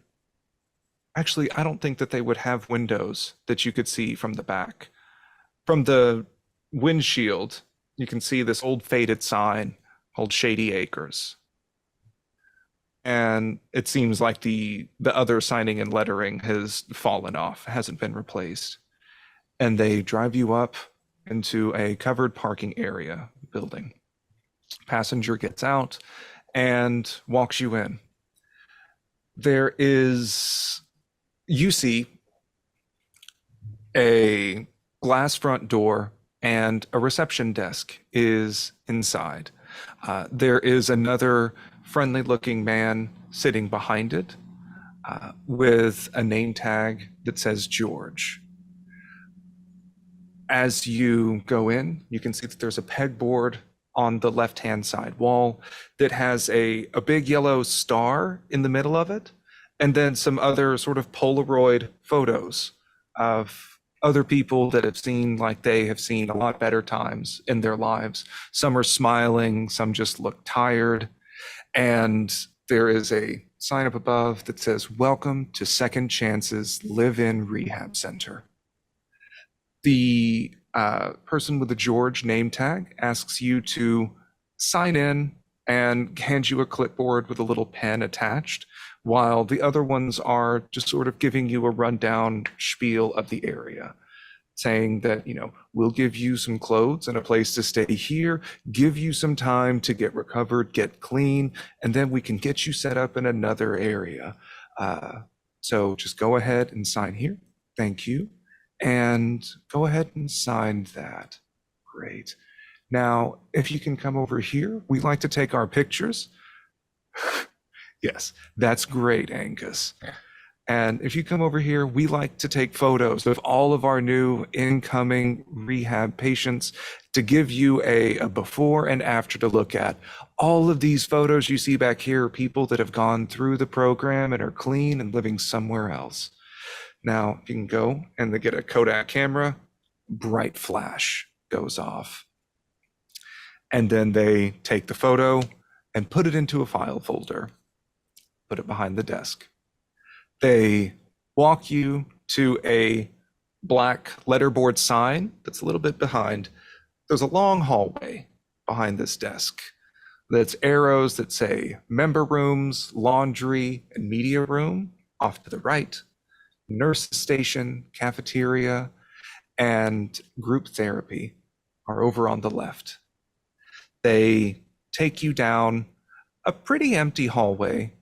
actually, I don't think that they would have windows that you could see from the back. From the windshield, you can see this old faded sign called Shady Acres. And it seems like the other signing and lettering has fallen off, hasn't been replaced. And they drive you up into a covered parking area building. Passenger gets out and walks you in. There is, you see a glass front door and a reception desk is inside. There is another friendly looking man sitting behind it with a name tag that says George. As you go in, you can see that there's a pegboard on the left-hand side wall that has a big yellow star in the middle of it, and then some other sort of Polaroid photos of other people that have seen like they have seen a lot better times in their lives. Some are smiling, some just look tired. And there is a sign up above that says, "Welcome to Second Chances Live-In Rehab Center." The person with the George name tag asks you to sign in and hands you a clipboard with a little pen attached, while the other ones are just sort of giving you a rundown spiel of the area, saying that, we'll give you some clothes and a place to stay here, give you some time to get recovered, get clean, and then we can get you set up in another area. So just go ahead and sign here. Thank you. And go ahead and sign that. Great. Now, if you can come over here, we like to take our pictures. Yes, that's great, Angus. And if you come over here, we like to take photos of all of our new incoming rehab patients to give you a before and after to look at. All of these photos you see back here are people that have gone through the program and are clean and living somewhere else. Now, you can go and they get a Kodak camera, bright flash goes off. And then they take the photo and put it into a file folder, put it behind the desk. They walk you to a black letterboard sign that's a little bit behind. There's a long hallway behind this desk that's arrows that say member rooms, laundry, and media room off to the right, nurse station, cafeteria, and group therapy are over on the left. They take you down a pretty empty hallway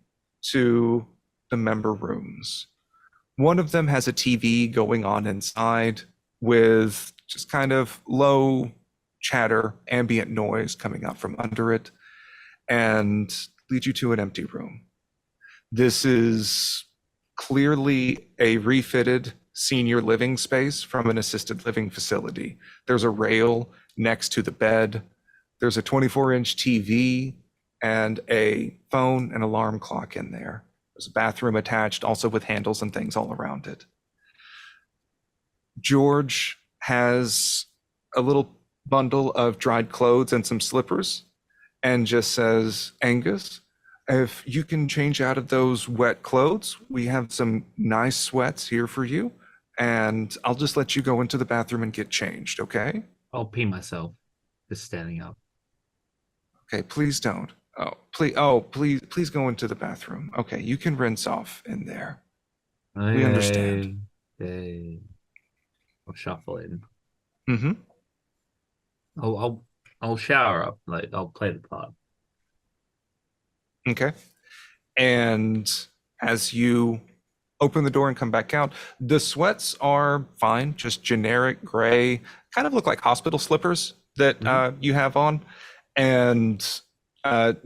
to the member rooms. One of them has a TV going on inside with just kind of low chatter, ambient noise coming up from under it, and leads you to an empty room. This is clearly a refitted senior living space from an assisted living facility. There's a rail next to the bed. There's a 24-inch TV and a phone and alarm clock in there. There's a bathroom attached, also with handles and things all around it. George has a little bundle of dried clothes and some slippers and just says, "Angus, if you can change out of those wet clothes, we have some nice sweats here for you, and I'll just let you go into the bathroom and get changed, okay?" I'll pee myself, just standing up. Okay, please don't. Please go into the bathroom. Okay, you can rinse off in there. We understand. Okay. I'll shuffle in. Mm-hmm. I'll shower up. Like, I'll play the part. Okay. And as you open the door and come back out, the sweats are fine, just generic gray, kind of look like hospital slippers that you have on. And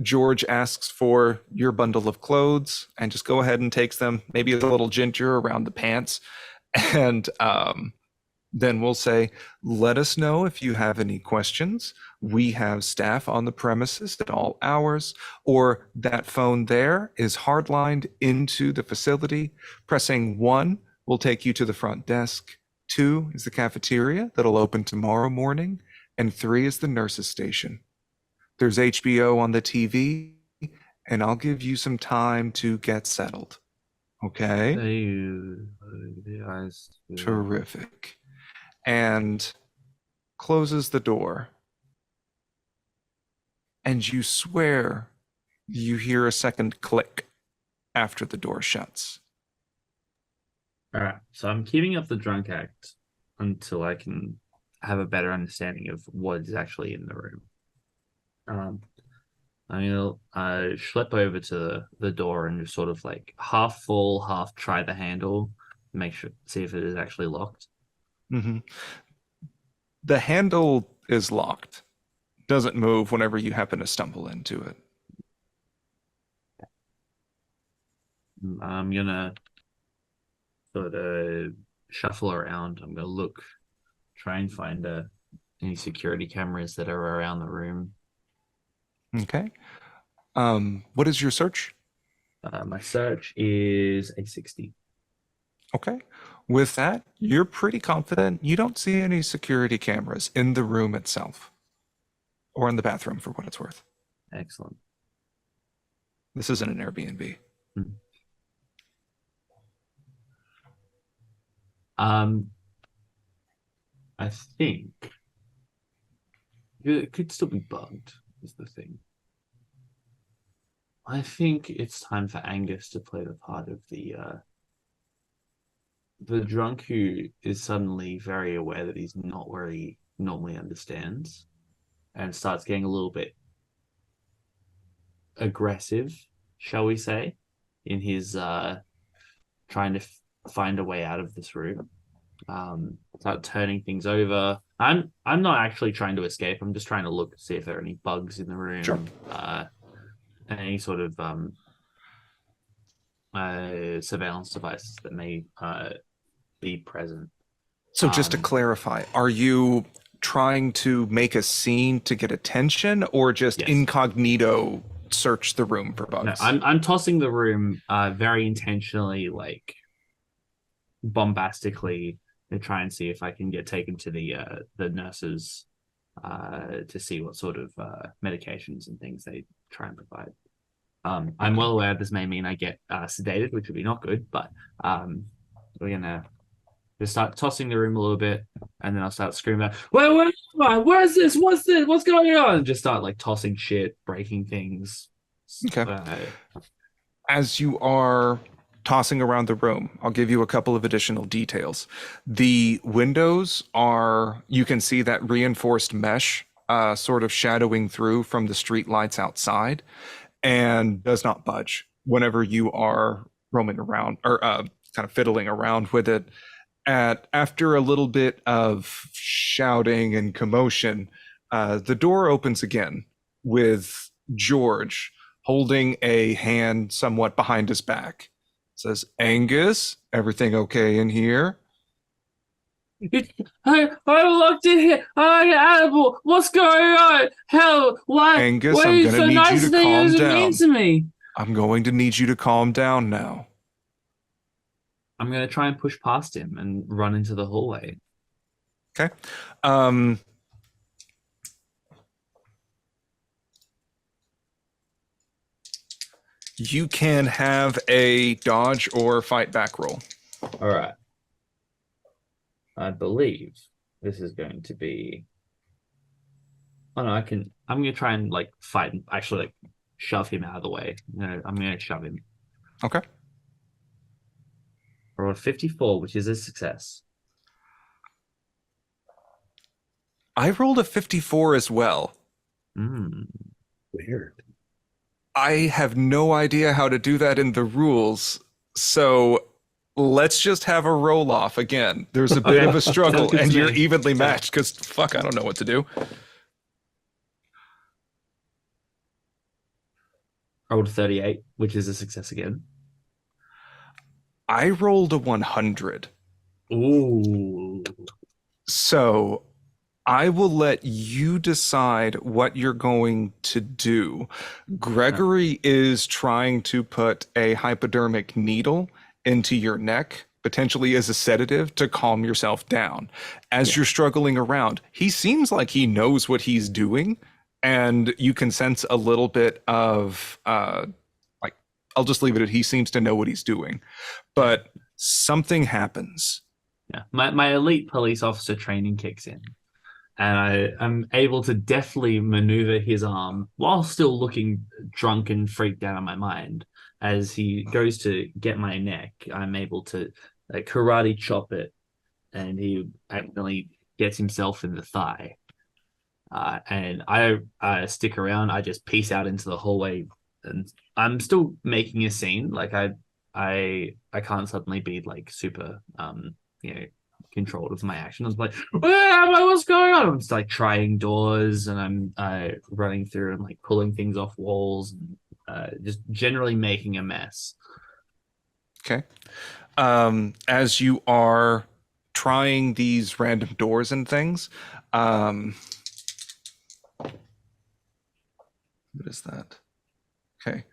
George asks for your bundle of clothes and just go ahead and takes them, maybe a little ginger around the pants, and Then we'll say, let us know if you have any questions. We have staff on the premises at all hours, or that phone there is hardlined into the facility. Pressing 1 will take you to the front desk. 2 is the cafeteria that'll open tomorrow morning, and 3 is the nurse's station. There's HBO on the TV, and I'll give you some time to get settled. Okay? Terrific. And closes the door. And you swear you hear a second click after the door shuts. All right, so I'm keeping up the drunk act until I can have a better understanding of what is actually in the room. I'm gonna schlep over to the door and just sort of like half fall, half try the handle, make sure, see if it is actually locked. Mm-hmm. The handle is locked. Doesn't move whenever you happen to stumble into it. I'm gonna sort of shuffle around. I'm gonna look, try and find any security cameras that are around the room. Okay. What is your search? My search is a 60. Okay. With that, you're pretty confident you don't see any security cameras in the room itself or in the bathroom, for what it's worth. Excellent. This isn't an Airbnb. I think it could still be bugged, is the thing. I think it's time for Angus to play the part of the drunk who is suddenly very aware that he's not where he normally understands and starts getting a little bit aggressive, shall we say, in his trying to find a way out of this room. Start turning things over. I'm not actually trying to escape. I'm just trying to look to see if there are any bugs in the room. Sure. Any sort of surveillance devices that may be present. So just to clarify, are you trying to make a scene to get attention or just Yes. incognito search the room for bugs? No, I'm tossing the room very intentionally, like bombastically, to try and see if I can get taken to the nurses to see what sort of medications and things they try and provide. I'm well aware this may mean I get sedated, which would be not good, but we're gonna just start tossing the room a little bit, and then I'll start screaming out, where's this? What's this? What's going on? And just start like tossing shit, breaking things. Okay. As you are tossing around the room, I'll give you a couple of additional details. The windows are, you can see that reinforced mesh sort of shadowing through from the street lights outside and does not budge whenever you are roaming around or kind of fiddling around with it. After a little bit of shouting and commotion, the door opens again with George holding a hand somewhat behind his back. Says, Angus, everything okay in here? I'm locked in here. Animal, what's going on? Hell, why? Angus, why are I'm you gonna so need nice you to that calm you're down. mean to me? I'm going to need you to calm down now. I'm gonna try and push past him and run into the hallway. Okay. You can have a dodge or fight back roll. All right. I believe this is going to be. Oh no, I'm gonna try and like fight and actually like shove him out of the way. I'm gonna shove him. Okay. I rolled 54, which is a success. I rolled a 54 as well. Weird. I have no idea how to do that in the rules, so let's just have a roll off again. There's a bit of a struggle, Sounds good and to you're me. evenly matched because fuck, I don't know what to do. I rolled 38, which is a success again. I rolled a 100. Ooh. So I will let you decide what you're going to do. Gregory is trying to put a hypodermic needle into your neck, potentially as a sedative to calm yourself down. As you're struggling around, he seems like he knows what he's doing, and you can sense a little bit of like, I'll just leave it at he seems to know what he's doing. But something happens. Yeah, my elite police officer training kicks in, and I'm able to deftly maneuver his arm while still looking drunk and freaked out on my mind. As he goes to get my neck, I'm able to karate chop it, and he accidentally gets himself in the thigh. And I stick around. I just peace out into the hallway, and I'm still making a scene. Like I can't suddenly be like super controlled with my actions. I'm like, what's going on? I'm just like trying doors, and I'm running through and like pulling things off walls, and just generally making a mess. Okay. As you are trying these random doors and things, what is that? Okay.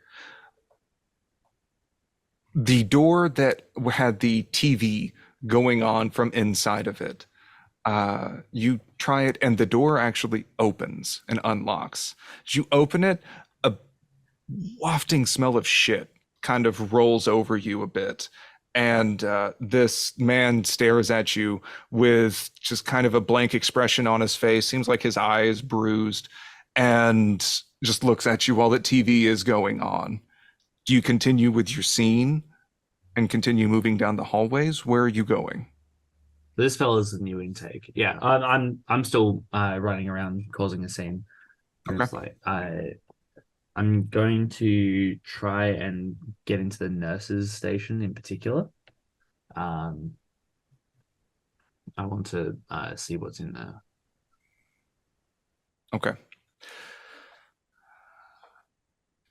The door that had the TV going on from inside of it, you try it and the door actually opens and unlocks. As you open it, a wafting smell of shit kind of rolls over you a bit. And this man stares at you with just kind of a blank expression on his face. Seems like his eye is bruised, and just looks at you while the TV is going on. Do you continue with your scene and continue moving down the hallways? Where are you going? This fella's a new intake. Yeah, I'm still running around causing a scene. Okay. It's like I'm going to try and get into the nurses' station in particular. I want to see what's in there. Okay.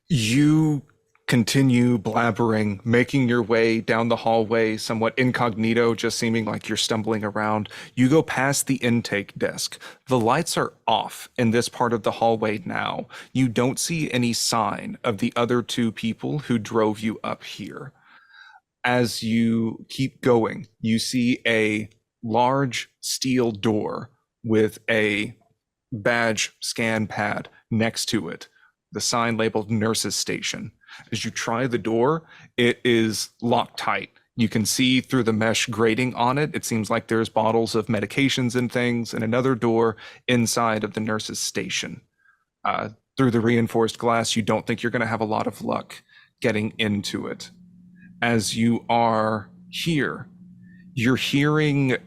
You continue blabbering, making your way down the hallway, somewhat incognito, just seeming like you're stumbling around. You go past the intake desk. The lights are off in this part of the hallway now. You don't see any sign of the other two people who drove you up here. As you keep going, you see a large steel door with a badge scan pad next to it, the sign labeled nurses station. As you try the door, it is locked tight. You can see through the mesh grating on it. It seems like there's bottles of medications and things, and another door inside of the nurses station. Through the reinforced glass, you don't think you're going to have a lot of luck getting into it. As you are here, you're hearing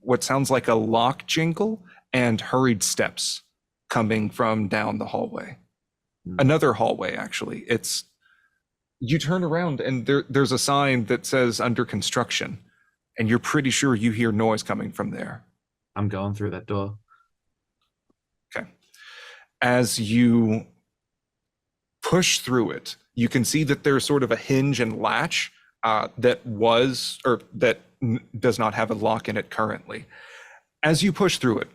what sounds like a lock jingle and hurried steps coming from down the hallway. Another hallway, actually. You turn around and there's a sign that says under construction, and you're pretty sure you hear noise coming from there. I'm going through that door. Okay. As you push through it, you can see that there's sort of a hinge and latch that does not have a lock in it currently. As you push through it,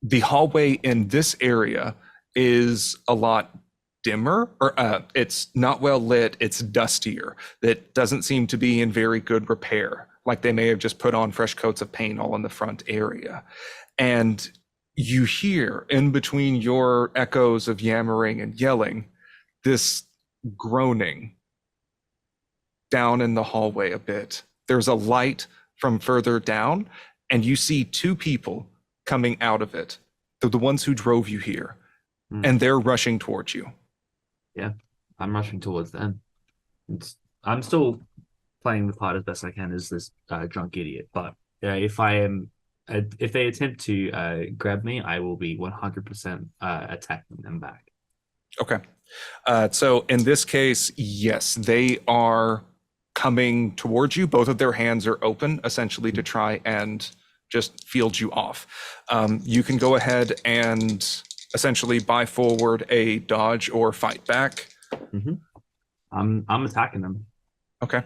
the hallway in this area is a lot dimmer, or it's not well lit, it's dustier. It doesn't seem to be in very good repair, like they may have just put on fresh coats of paint all in the front area. And you hear, in between your echoes of yammering and yelling, this groaning down in the hallway a bit. There's a light from further down, and you see two people coming out of it. They're the ones who drove you here. And they're rushing towards you. Yeah, I'm rushing towards them. I'm still playing the part as best I can as this drunk idiot. But if they attempt to grab me, I will be 100% attacking them back. Okay. So in this case, yes, they are coming towards you. Both of their hands are open, essentially, to try and just field you off. You can go ahead and essentially buy forward a dodge or fight back. I'm attacking them. Okay.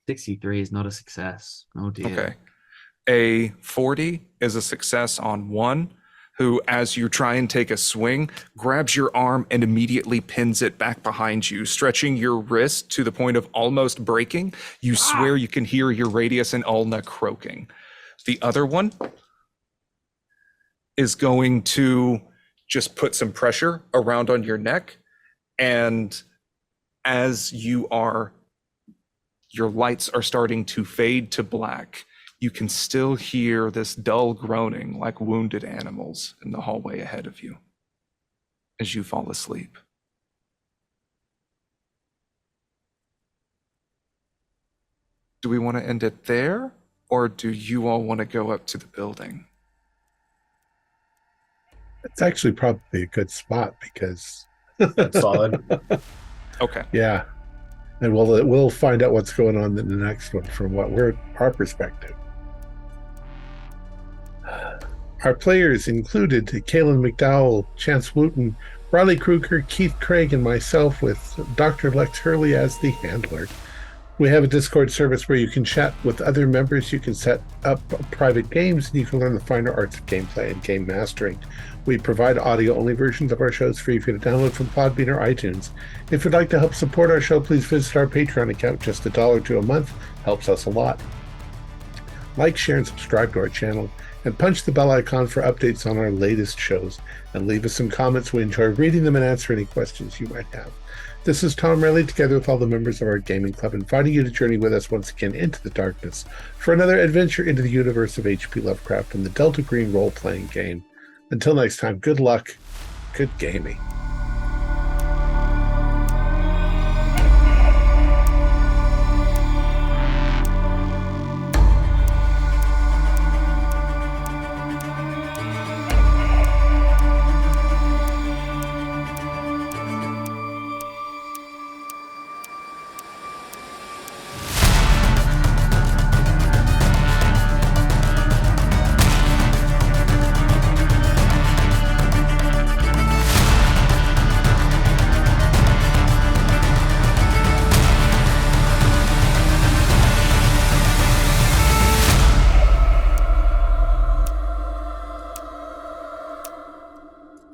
63 is not a success. Oh dear. Okay. A 40 is a success on one, who, as you try and take a swing, grabs your arm and immediately pins it back behind you, stretching your wrist to the point of almost breaking. You swear you can hear your radius and ulna croaking. The other one is going to just put some pressure around on your neck, and as your lights are starting to fade to black, you can still hear this dull groaning like wounded animals in the hallway ahead of you as you fall asleep. Do we want to end it there, or do you all want to go up to the building? It's actually probably a good spot because That's solid. Okay. yeah, and we'll find out what's going on in the next one from our perspective. Our players included Kaylin McDowell, Chance Wooten, Riley Kruger, Keith Craig, and myself, with Dr. Lex Hurley as the handler. We have a Discord service where you can chat with other members, you can set up private games, and you can learn the finer arts of gameplay and game mastering. We provide audio-only versions of our shows free for you to download from Podbean or iTunes. If you'd like to help support our show, please visit our Patreon account. Just $1 a month helps us a lot. Like, share, and subscribe to our channel, and punch the bell icon for updates on our latest shows, and leave us some comments. We enjoy reading them and answer any questions you might have. This is Thom Raley, together with all the members of our gaming club, inviting you to journey with us once again into the darkness for another adventure into the universe of H.P. Lovecraft and the Delta Green role-playing game. Until next time, good luck, good gaming.